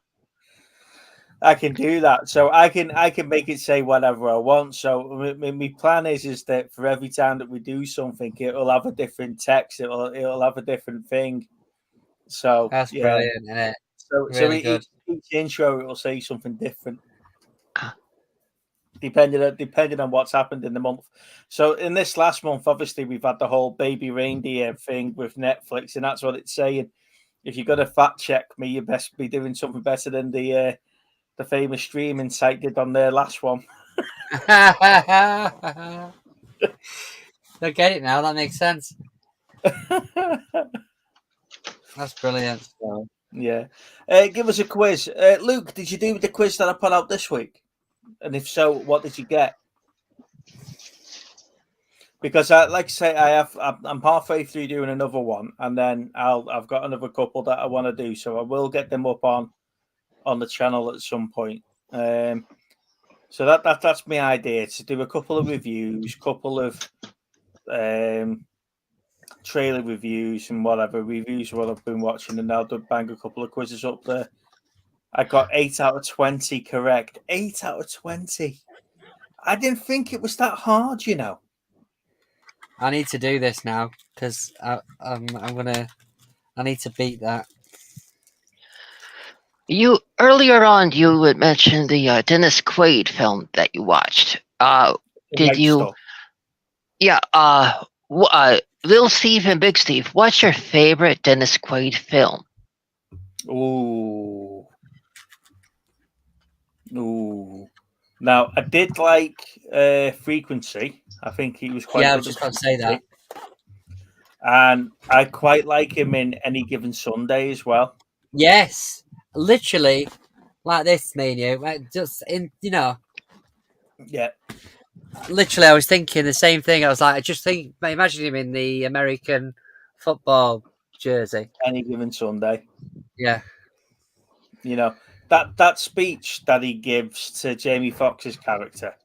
I can do that. So I can make it say whatever I want. So my plan is that for every time that we do something, it'll have a different text. It'll have a different thing. So that's brilliant, isn't it? So really good. Each intro it'll say something different. Depending on what's happened in the month. So in this last month, obviously we've had the whole baby reindeer thing with Netflix, and that's what it's saying. If you're gonna fact check me, you best be doing something better than the famous streaming site did on their last one. I get it now. That makes sense. That's brilliant. So, yeah. Give us a quiz. Luke, did you do the quiz that I put out this week? And if so, what did you get? Because like I say, I'm halfway through doing another one, and then I've got another couple that I want to do, so I will get them up on the channel at some point. So that's my idea, to do a couple of reviews, couple of trailer reviews and whatever reviews what I've been watching, and I'll bang a couple of quizzes up there. I got 8 out of 20 correct. 8 out of 20. I didn't think it was that hard, you know. I need to do this now because I need to beat that. You earlier on you had mentioned the Dennis Quaid film that you watched. Did you? Stuff. Yeah. Little Steve and Big Steve. What's your favorite Dennis Quaid film? Ooh. Now I did like Frequency. I think he was quite. Yeah, I was just about to say that. And I quite like him in Any Given Sunday as well. Yes, literally, like this, me and you, like just in, Yeah. Literally, I was thinking the same thing. I was like, imagine him in the American football jersey. Any Given Sunday. Yeah. You know, that speech that he gives to Jamie Foxx's character,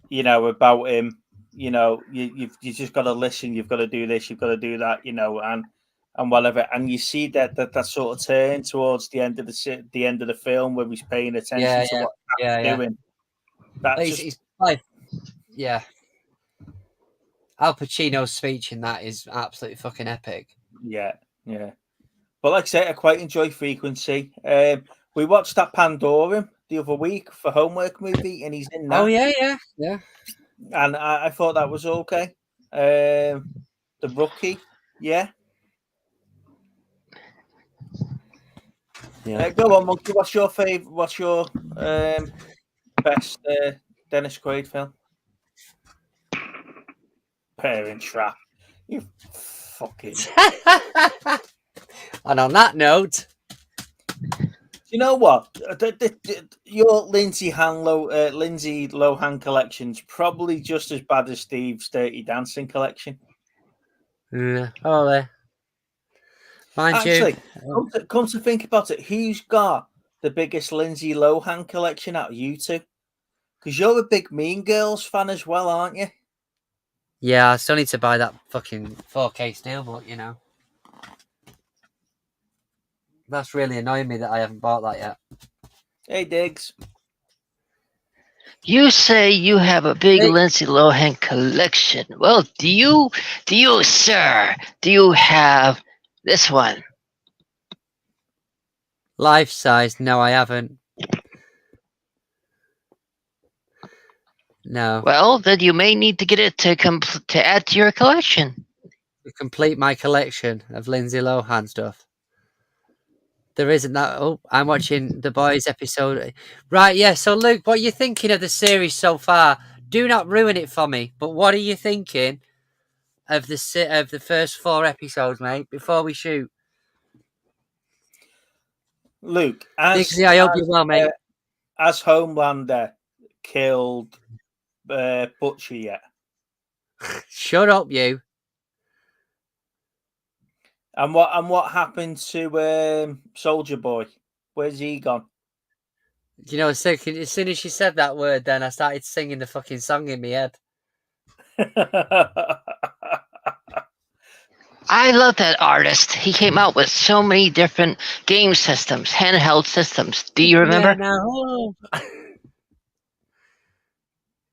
you know, about him, you know, you've just got to listen, you've got to do this, you've got to do that, you know, and whatever. And you see that sort of turn towards the end of the film where he's paying attention to what he's doing. He's like, yeah. Al Pacino's speech in that is absolutely fucking epic. Yeah. But like I say, I quite enjoy Frequency. We watched that Pandorum the other week for homework movie, and he's in that. Oh yeah. And I thought that was okay. The Rookie, yeah. Go on, Monkey. What's your favorite? What's your best Dennis Quaid film? Parent Trap. You fucking. And on that note, you know what? Your Lindsay Lohan collection's probably just as bad as Steve's Dirty Dancing collection. Yeah. Oh, mind you. Come to think about it, who's got the biggest Lindsay Lohan collection out of you two? Because you're a big Mean Girls fan as well, aren't you? Yeah, I still need to buy that fucking 4K steelbook, you know. That's really annoying me that I haven't bought that yet. Hey, Diggs. You say you have a big Lindsay Lohan collection. Well, do you, sir? Do you have this one? Life size? No, I haven't. No. Well, then you may need to get it to add to your collection. To complete my collection of Lindsay Lohan stuff. There isn't that. Oh, I'm watching the boys episode. Right, yeah. So, Luke, what are you thinking of the series so far? Do not ruin it for me. But what are you thinking of the first 4 episodes, mate? Before we shoot, Luke, Dixie, I hope you're well, mate. Has Homelander killed Butcher yet? Shut up, you. And what happened to Soldier Boy? Where's he gone? You know, as soon as she said that word, then I started singing the fucking song in my head. I love that artist. He came out with so many different game systems, handheld systems. Do you remember? Yeah, no.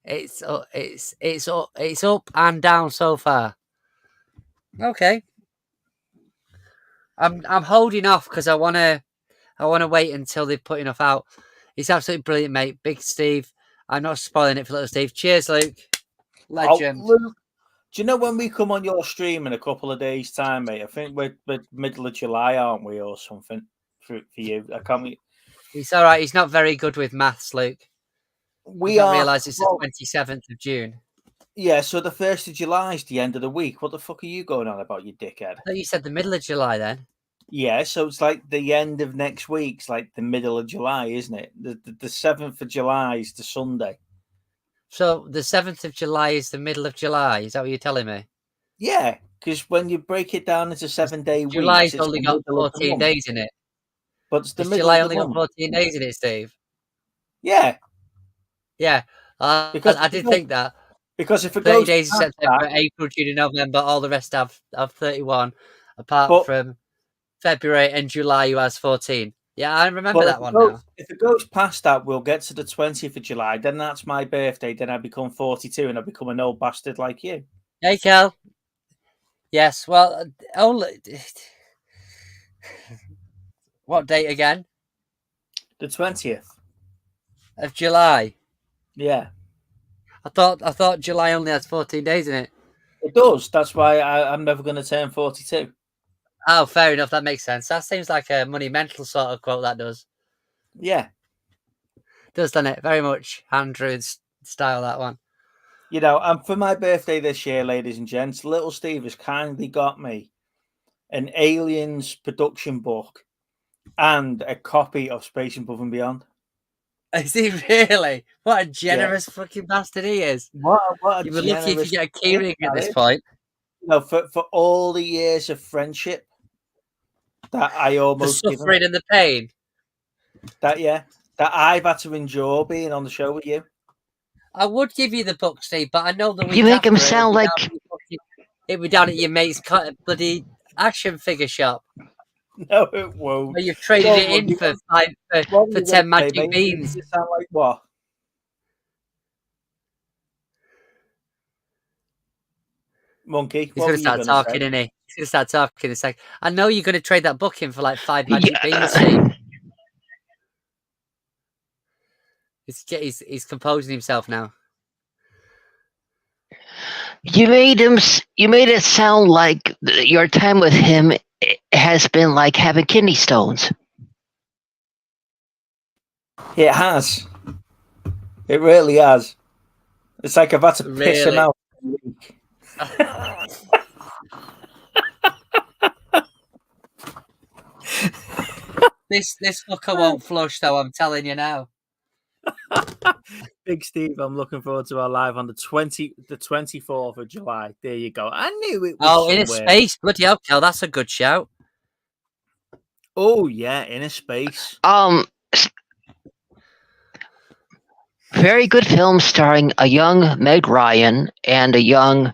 It's up and down so far. Okay. I'm holding off because I wanna wait until they've put enough out. It's absolutely brilliant, mate. Big Steve. I'm not spoiling it for little Steve. Cheers, Luke. Legend. Oh, Luke, do you know when we come on your stream in a couple of days' time, mate? I think we're middle of July, aren't we, or something for you? I can't. He's all right. He's not very good with maths, Luke. We are. Realize it's the 27th of June. Yeah, so the 1st of July is the end of the week. What the fuck are you going on about, you dickhead? I thought you said the middle of July then. Yeah, so it's like the end of next week's like the middle of July, isn't it? The 7th of July is the Sunday. So the 7th of July is the middle of July. Is that what you're telling me? Yeah, because when you break it down into 7-day weeks, July's only got 14 days in it. But it's the middle July of the only got month. 14 days in it, Steve. Yeah. Yeah. Because I did think that. Because if it 30 goes days in past September, that, April, June, and November, all the rest have 31, apart from February and July, who has 14. Yeah, I remember that one now. If it goes past that, we'll get to the 20th of July. Then that's my birthday. Then I become 42 and I become an old bastard like you. Hey, Kel. Yes, well, only... What date again? The 20th. Of July? Yeah. I thought July only has 14 days in it. It does. That's why I'm never going to turn 42. Oh, fair enough. That makes sense. That seems like a monumental sort of quote, that does. Yeah. Does, doesn't it? Very much Andrew style, that one. You know, and for my birthday this year, ladies and gents, little Steve has kindly got me an Aliens production book and a copy of Space Above and Beyond. Is he really? What a generous fucking bastard he is. What a you were lucky if you get a keyring at this point. You know, for all the years of friendship that I almost the suffering and the pain. That I've had to endure being on the show with you. I would give you the book, Steve, but I know the week you make him sound like it'd be down at your mate's bloody action figure shop. No, it won't. Where you've traded it in for 10 magic beans. You sound like what? Monkey. He's going to start talking, isn't he? He's going to start talking in a sec. I know you're going to trade that book in for like 5 magic beans, Steve. He's composing himself now. You made it sound like your time with him has been like having kidney stones. It has. It really has. It's like I've had to piss him out. This fucker won't flush, though. I'm telling you now. Big Steve, I'm looking forward to our live on the 24th of July. There you go. I knew it was in a space. Bloody hell, Kel, that's a good shout. Oh yeah, in a space. Very good film starring a young Meg Ryan and a young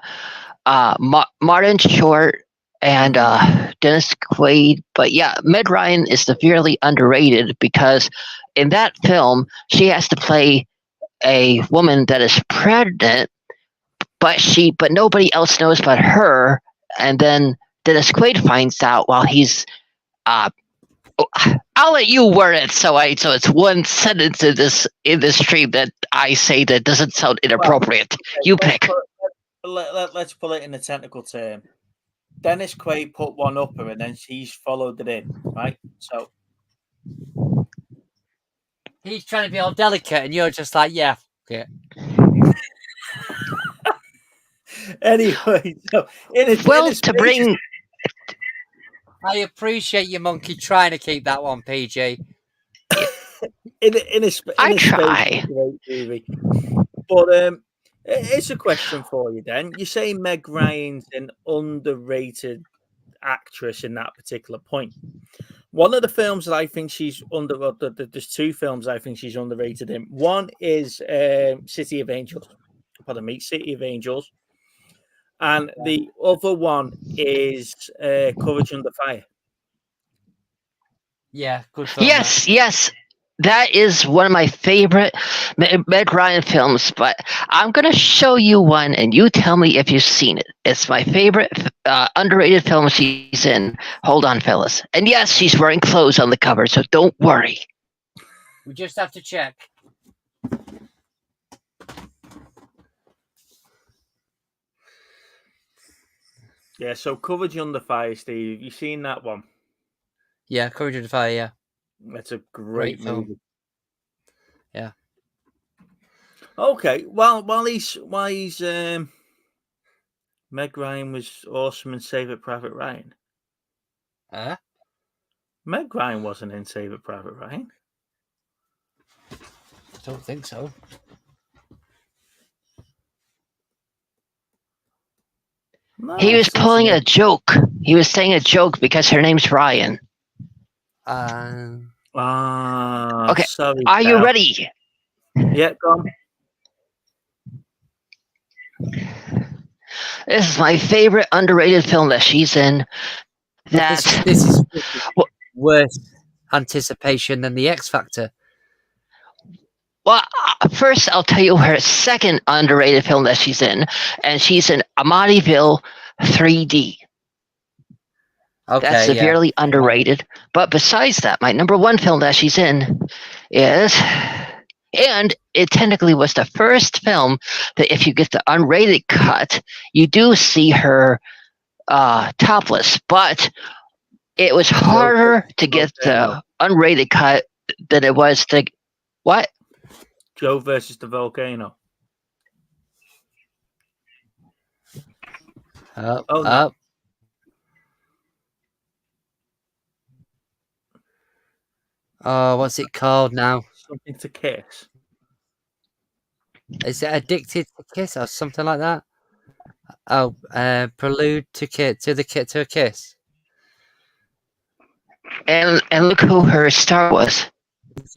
Martin Short and Dennis Quaid. But yeah, Meg Ryan is severely underrated because in that film she has to play a woman that is pregnant, but nobody else knows but her. And then Dennis Quaid finds out while he's I'll let you word it so it's one sentence in this stream that I say that doesn't sound inappropriate. You pick. Let's put it in a technical term. Dennis Quaid put one up her and then she's followed it in, right? So He's trying to be all delicate, and you're just like, yeah, okay. Anyway, so to bring. I appreciate you, Monkey, trying to keep that one PG. I try. Space, great movie. But it's a question for you. Then you say Meg Ryan's an underrated actress in that particular point. One of the films that I think she's there's two films I think she's underrated in. One is City of Angels. Pardon me, City of Angels. And the other one is Courage Under Fire. Yeah, good film. Yes. That is one of my favorite Meg Ryan films, but I'm going to show you one and you tell me if you've seen it. It's my favorite underrated film she's in. Hold on, fellas. And yes, she's wearing clothes on the cover, so don't worry. We just have to check. Yeah, so Courage Under Fire, Steve. You seen that one? Yeah, Courage Under Fire, yeah. That's a great movie. Film. Yeah. Okay, while he's Meg Ryan was awesome in Save It Private Ryan. Meg Ryan wasn't in Save It Private Ryan. I don't think so. No, he was pulling a joke. He was saying a joke because her name's Ryan. Okay. Sorry. Are you ready? Yeah, go on. This is my favorite underrated film that she's in. This is worse anticipation than the X Factor. Well, first I'll tell you her second underrated film that she's in, and she's in Amityville 3D. Okay, that's severely underrated. But besides that, my number one film that she's in is, and it technically was the first film that if you get the unrated cut, you do see her topless. But it was harder to get the unrated cut than it was to what? Joe versus the volcano. Up. Oh, what's it called now? Something to Kiss. Is it Addicted to Kiss or something like that? Oh, Prelude to a Kiss. And look who her star was.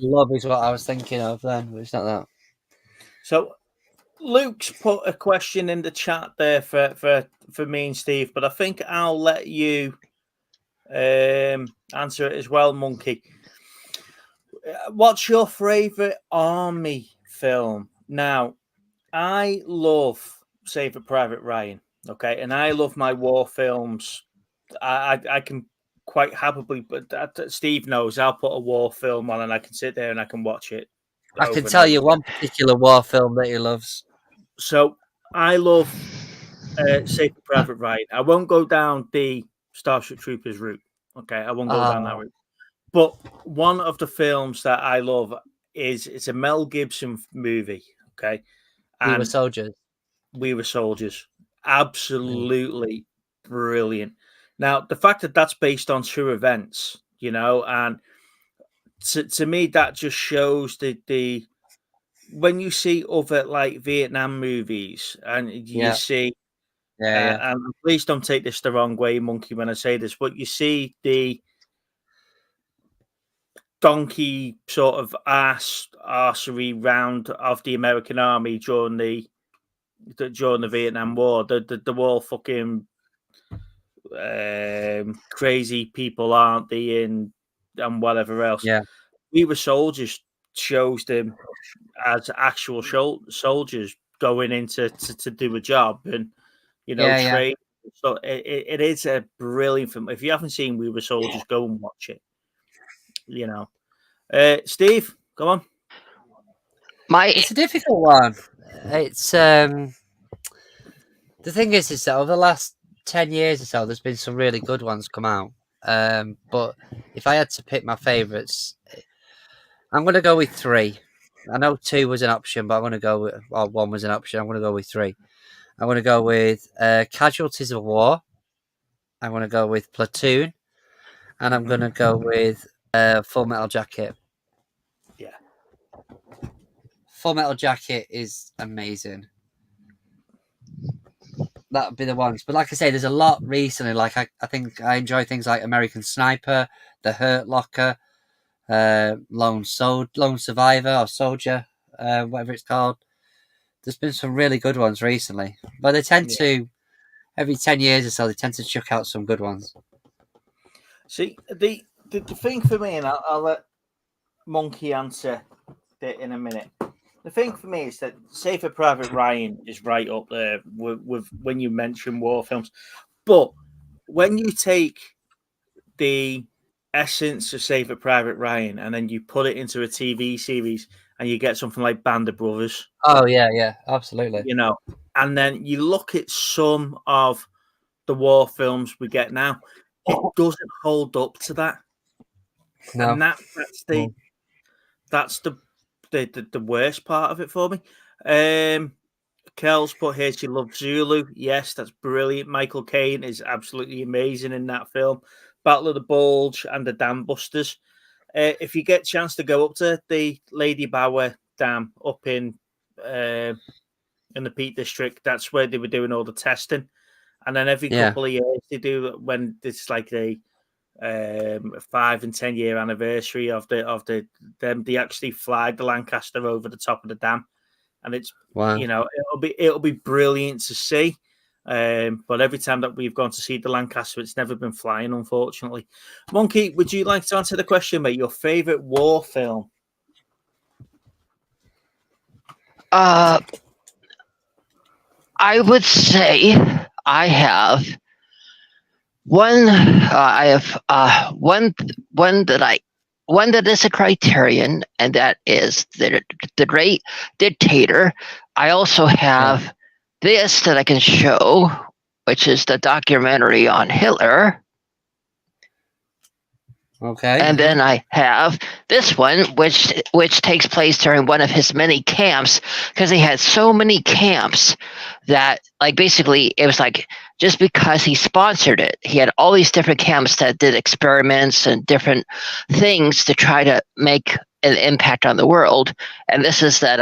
Love is what I was thinking of then, but it's not that. So Luke's put a question in the chat there for me and Steve, but I think I'll let you answer it as well, Monkey. What's your favorite army film? Now, I love Saving Private Ryan, okay, and I love my war films. I can quite happily, but Steve knows I'll put a war film on and I can sit there and I can watch it. I can tell you one particular war film that he loves. So I love Saving Private Ryan. I won't go down the Starship Troopers route. Okay, I won't go down that route. But one of the films that I love it's a Mel Gibson movie. Okay, and We Were Soldiers. Absolutely brilliant. Now, the fact that that's based on true events, you know, and to me, that just shows the when you see other like Vietnam movies and you see, and please don't take this the wrong way, Monkey, when I say this, but you see the donkey sort of arsery round of the American army during the Vietnam War. The all fucking crazy people, aren't they? And whatever else. Yeah, We Were Soldiers shows them as actual soldiers going into to do a job and train. So it is a brilliant film. If you haven't seen We Were Soldiers, go and watch it. You know, Steve, come on. It's a difficult one. It's the thing is that over the last 10 years or so, there's been some really good ones come out. But if I had to pick my favourites, I'm going to go with 3. I know 2 was an option, but I'm going to go with, well, 1 was an option. I'm going to go with 3. I'm going to go with Casualties of War. I'm going to go with Platoon. And I'm going to go with Full Metal Jacket. Yeah. Full Metal Jacket is amazing. That would be the ones. But like I say, there's a lot recently. Like I think I enjoy things like American Sniper, The Hurt Locker, Lone Survivor or Soldier, whatever it's called. There's been some really good ones recently. But they tend to, every 10 years or so, they tend to chuck out some good ones. See, the thing for me, and I'll let Monkey answer it in a minute. The thing for me is that Saving Private Ryan is right up there with when you mention war films. But when you take the essence of Saving Private Ryan and then you put it into a TV series and you get something like Band of Brothers. Oh, yeah, absolutely. You know, and then you look at some of the war films we get now, it doesn't hold up to that. No. And that's the worst part of it for me. Kel's put here she loves Zulu. Yes, that's brilliant. Michael Caine is absolutely amazing in that film. Battle of the Bulge and the Dam Busters. If you get a chance to go up to the Lady Bower Dam up in the Peak District, that's where they were doing all the testing. And then every couple of years they do, when it's like a 5 and 10 year anniversary of them, they actually fly the Lancaster over the top of the dam, and it's you know, it'll be brilliant to see. But every time that we've gone to see the Lancaster, it's never been flying, unfortunately. Monkey, would you like to answer the question, mate? Your favorite war film? I would say I have one. I have one that is a Criterion, and that is the Great Dictator. I also have this that I can show, which is the documentary on Hitler. Okay. And then I have this one, which takes place during one of his many camps, because he had so many camps that, like, basically it was like, just because he sponsored it, he had all these different camps that did experiments and different things to try to make an impact on the world. And this is that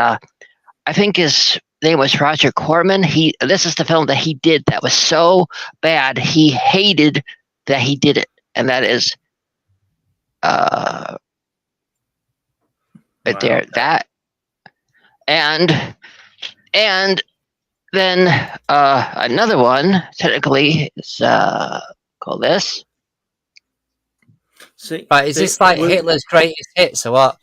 I think his name was Roger Corman. This is the film that he did that was so bad he hated that he did it, and that is there, that, and then another one technically is called this. See, right, is this like Hitler's greatest hits or what?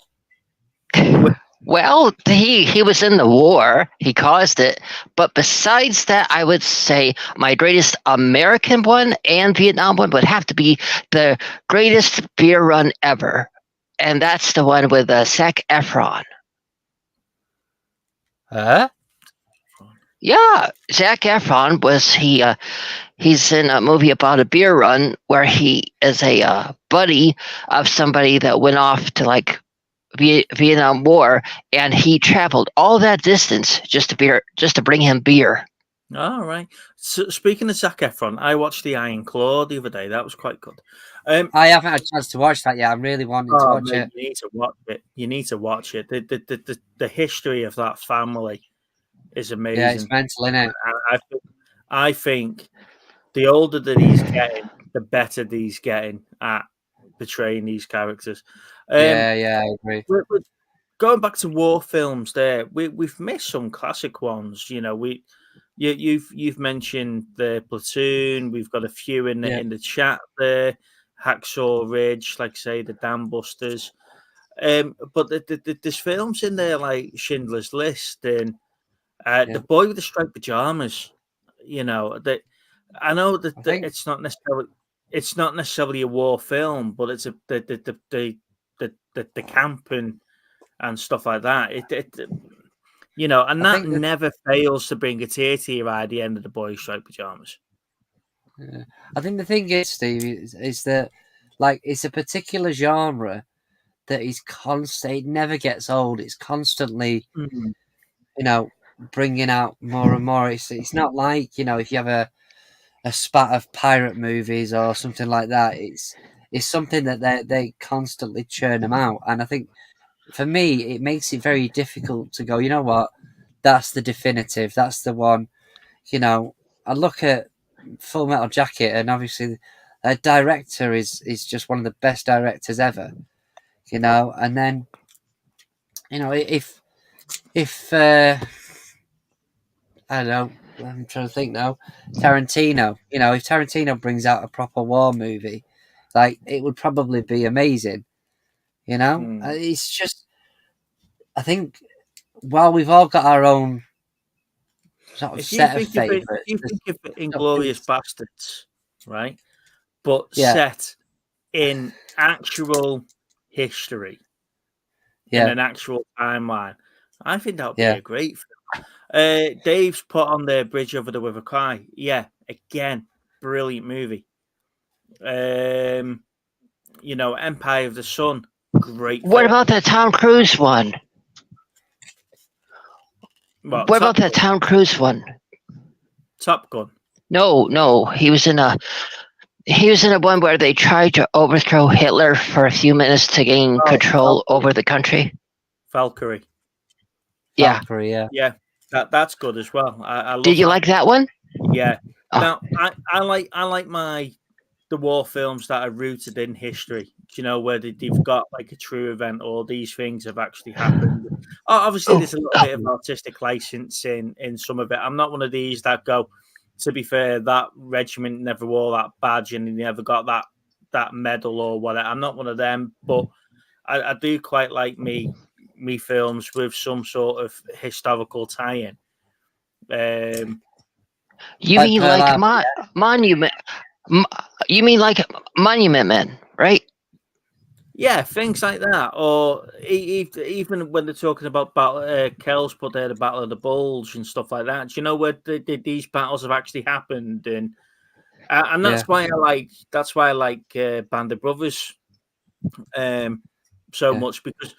Well, he was in the war. He caused it. But besides that, I would say my greatest American one and Vietnam one would have to be the greatest beer run ever. And that's the one with Zac Efron. Huh? Yeah, Zac Efron he's in a movie about a beer run where he is a buddy of somebody that went off to like Vietnam War, and he traveled all that distance just to bring him beer. All right. So, speaking of Zac Efron, I watched The Iron Claw the other day. That was quite good. I haven't had a chance to watch that yet. I'm really wanting to watch it. You need to watch it. You need to watch it. The history of that family is amazing. Yeah, it's mental, isn't it? I think the older that he's getting, the better he's getting at portraying these characters. Yeah, I agree. We're going back to war films, there we've missed some classic ones. You know, you've mentioned the Platoon. We've got a few in the chat there. Hacksaw Ridge, like say the Dam Busters. But there's films in there like Schindler's List and The Boy with the Striped Pajamas. You know that I know that it's not necessarily a war film, but it's the camp and stuff like that. It you know, and that never fails to bring a tear to your eye at the end of The Boy with Striped Pajamas. Yeah. I think the thing is, Steve, is that like it's a particular genre that is constant. It never gets old. It's constantly, Mm. you know, bringing out more and more. It's not like, you know, if you have a spat of pirate movies or something like that. It's something that they constantly churn them out, and I think for me it makes it very difficult to go, you know what, that's the definitive, that's the one. You know, I look at Full Metal Jacket, and obviously a director is just one of the best directors ever. You know, and then, you know, if I don't know, I'm trying to think now, Tarantino. You know, if Tarantino brings out a proper war movie, like it would probably be amazing. You know, it's just, I think while we've all got our own sort of If you set of think of it, favourites, if you there's think of it, some Inglorious things- Bastards, right? But yeah, set in actual history, in yeah, an actual timeline, I think that would be yeah, a great film. Dave's put on their Bridge Over the River Kwai. Yeah, again, brilliant movie. You know, Empire of the Sun, great What film. about that Tom Cruise one? What, What about that Tom Cruise one? Top Gun? No, he was in a one where they tried to overthrow Hitler for a few minutes to gain control over the country. Valkyrie. Yeah. Valkyrie, yeah. Yeah, that's good as well. I love Did you that. like that one? Yeah. Oh. Now I like the war films that are rooted in history. You know, where they've got like a true event, or these things have actually happened. Obviously, there's a little bit of artistic license in some of it. I'm not one of these that go, to be fair, that regiment never wore that badge and they never got that medal or whatever. I'm not one of them, but I do quite like me films with some sort of historical tie-in. You Like mean Pearl like Harbor, Monument? You mean like Monument Men, right? Yeah, things like that, or even when they're talking about battle, Kells put there the Battle of the Bulge and stuff like that. Do you know where these battles have actually happened? And that's why I like Band of Brothers so much, because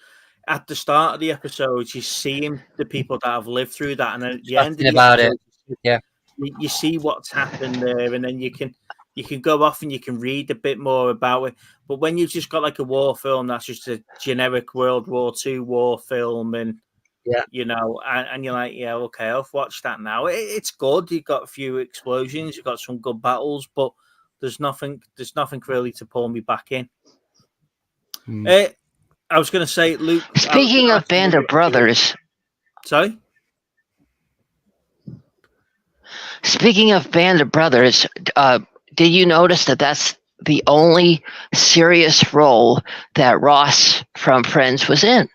at the start of the episodes you're seeing the people that have lived through that, and then at the end of talking the about it. episode, Yeah, you see what's happened there, and then you can go off and you can read a bit more about it. But when you've just got like a war film that's just a generic World War II war film, and you know, and you're like, yeah, okay, I've watched that now. It's good. You've got a few explosions, you've got some good battles, but there's nothing really to pull me back in. I was going to say, Luke. Speaking of Band of Brothers. Sorry? Speaking of Band of Brothers, did you notice that that's the only serious role that Ross from Friends was in?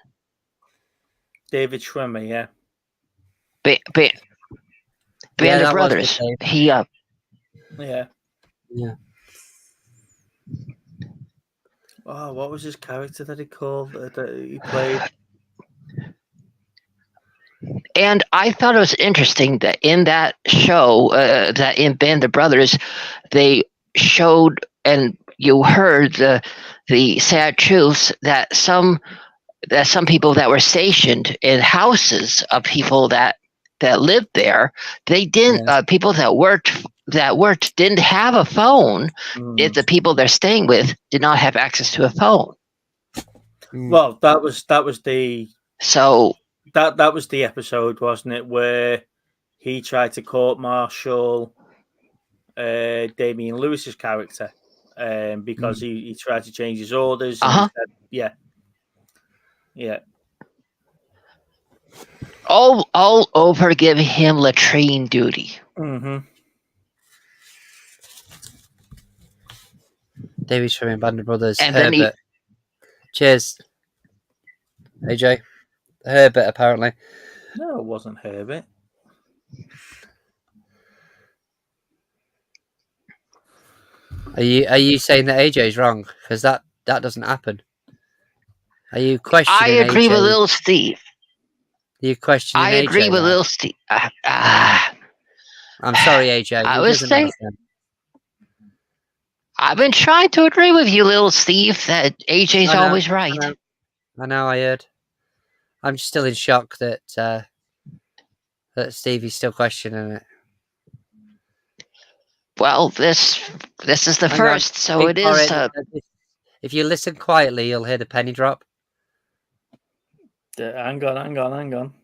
David Schwimmer, yeah. Band of Brothers. He Yeah. Oh, what was his character that he called that he played? And I thought it was interesting that in that show, that in Band of Brothers, they showed and you heard the sad truths that some people that were stationed in houses of people that lived there, they didn't. People that worked didn't have a phone. If the people they're staying with did not have access to a phone. Well, that was the that was the episode, wasn't it, where he tried to court-martial Damian Lewis's character because he tried to change his orders. And he said, yeah. All over giving him latrine duty. Mm-hmm. David Schwimmer, Band of Brothers, and Herbert. then Cheers, AJ. Herbert, apparently. No, it wasn't Herbert. Are you saying that AJ's wrong? Because that doesn't happen. Are you questioning? I agree AJ? with Little Steve. Are you questioning? I agree AJ, with right? Little Steve. I'm sorry, AJ. I was saying. I've been trying to agree with you, little Steve, that AJ's always right. I know. I heard. I'm still in shock that that Stevie's still questioning it. Well, this is the first, so it is. If you listen quietly, you'll hear the penny drop. Hang on.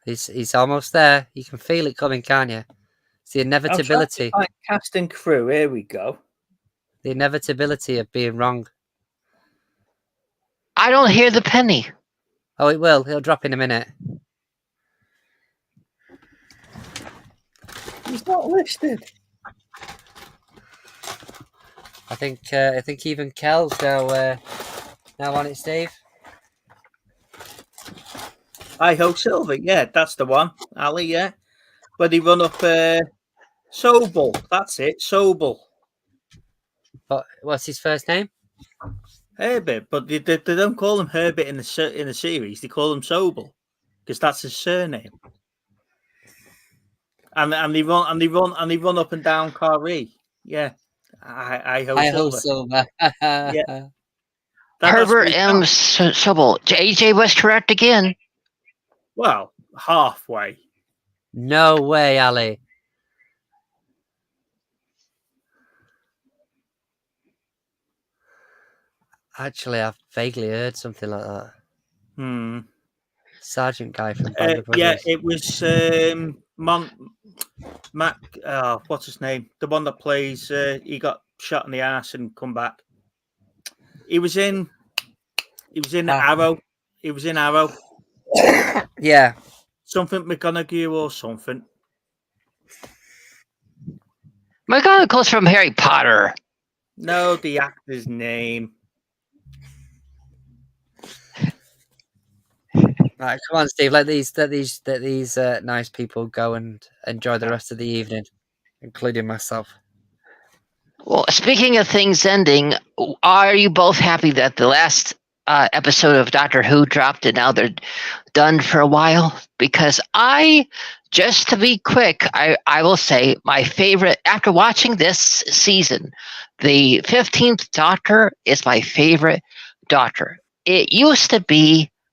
He's almost there. You can feel it coming, can't you? It's the inevitability. Cast and crew. Here we go. The inevitability of being wrong. I don't hear the penny. Oh, it will. It'll drop in a minute. He's not listed. I think even Kel's now on it, Steve. Iho Silver, yeah, that's the one. Ali, yeah. But he run up Sobel. That's it, Sobel. What's his first name? Herbert, but they don't call him Herbert in the series. They call him Sobel because that's his surname. And they run up and down Carree. Yeah, Iho Silver. Yeah. Herbert M. Sobel. AJ was correct again. Well, halfway. No way, Ali. Actually, I've vaguely heard something like that. Sergeant guy from Band of Brothers. Yeah, it was Mac. What's his name? The one that plays. He got shot in the ass and come back. He was in Arrow. He was in Arrow. Yeah. Something McGonagall or something. McGonagall's from Harry Potter. No, the actor's name. Right, come on, Steve. Let these nice people go and enjoy the rest of the evening, including myself. Well, speaking of things ending, are you both happy that the last episode of Doctor Who dropped and now they're done for a while? Because just to be quick, I will say my favorite, after watching this season, the 15th Doctor is my favorite Doctor.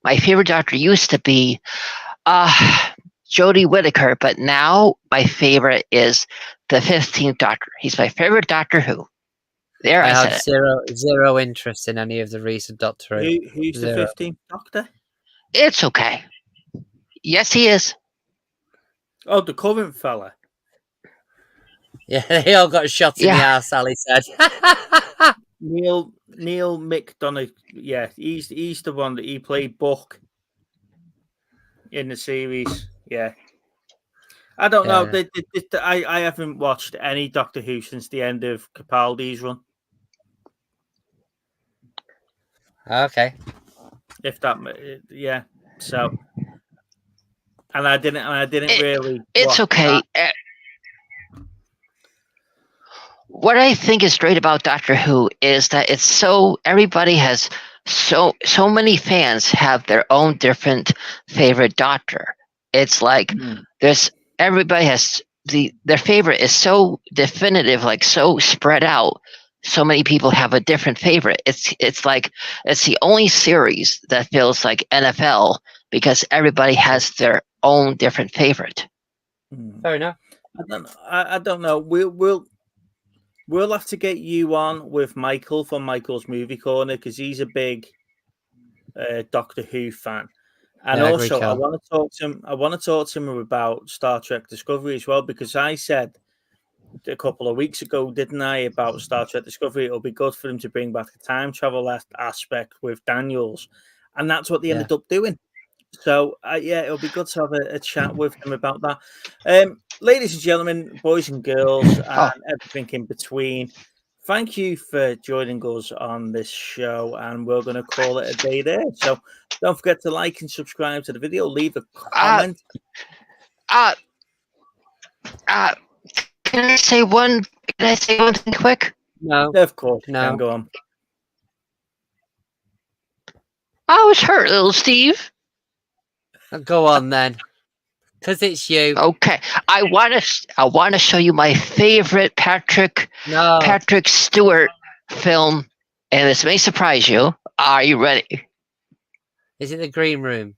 My favorite Doctor used to be Jodie Whittaker, but now my favorite is the 15th Doctor. He's my favorite Doctor Who. There, I have said zero interest in any of the recent Doctor Who. Who's the 15th Doctor? It's okay. Yes, he is. Oh, the current fella. Yeah, they all got shots in the ass, Sally said. Neil McDonough. Yeah, he's the one that he played Buck in the series. Yeah. I don't know. I haven't watched any Doctor Who since the end of Capaldi's run. Okay. If that, yeah. So, and I didn't really. It's okay. What I think is great about Doctor Who is that it's everybody has so many fans have their own different favorite Doctor. It's like everybody has their favorite is so definitive, like so spread out. So many people have a different favorite. It's like it's the only series that feels like NFL because everybody has their own different favorite. Fair enough. I don't know. We'll have to get you on with Michael from Michael's Movie Corner because he's a big Doctor Who fan. And also, I want to talk to him about Star Trek Discovery as well, because I said a couple of weeks ago, didn't I, about Star Trek Discovery? It'll be good for them to bring back the time travel aspect with Daniels, and that's what they ended up doing. So, it'll be good to have a chat with them about that. Ladies and gentlemen, boys and girls, and everything in between, thank you for joining us on this show, and we're going to call it a day there. So, don't forget to like and subscribe to the video. Leave a comment. Can I say one thing quick? No. Of course, no. Go on. I was hurt, little Steve. Go on then. Because it's you. Okay, I want to show you my favorite Patrick No. Stewart film, and this may surprise you. Are you ready? Is it The Green Room?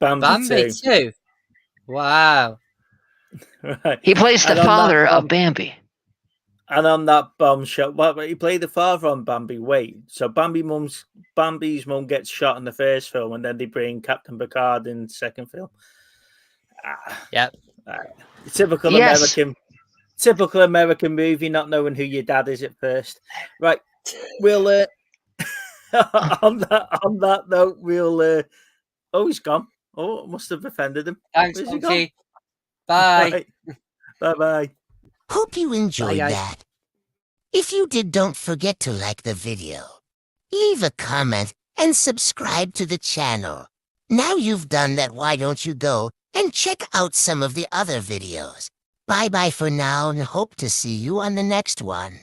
Bambi, 2. Wow. Right. He plays the And on that father of bomb- Bambi. And on that bombshell, well, he played the father on Bambi. Wait, so Bambi's mum gets shot in the first film, and then they bring Captain Picard in the second film. Yep. Typical Yes. American movie, not knowing who your dad is at first. Right, we'll on that note, we'll. Oh, he's gone. Oh, must have offended him. Thanks, Where's he Monkey. Bye. Right. Bye. Hope you enjoyed guys. that. If you did, don't forget to like the video, leave a comment, and subscribe to the channel. Now you've done that, why don't you go and check out some of the other videos. Bye-bye for now, and hope to see you on the next one.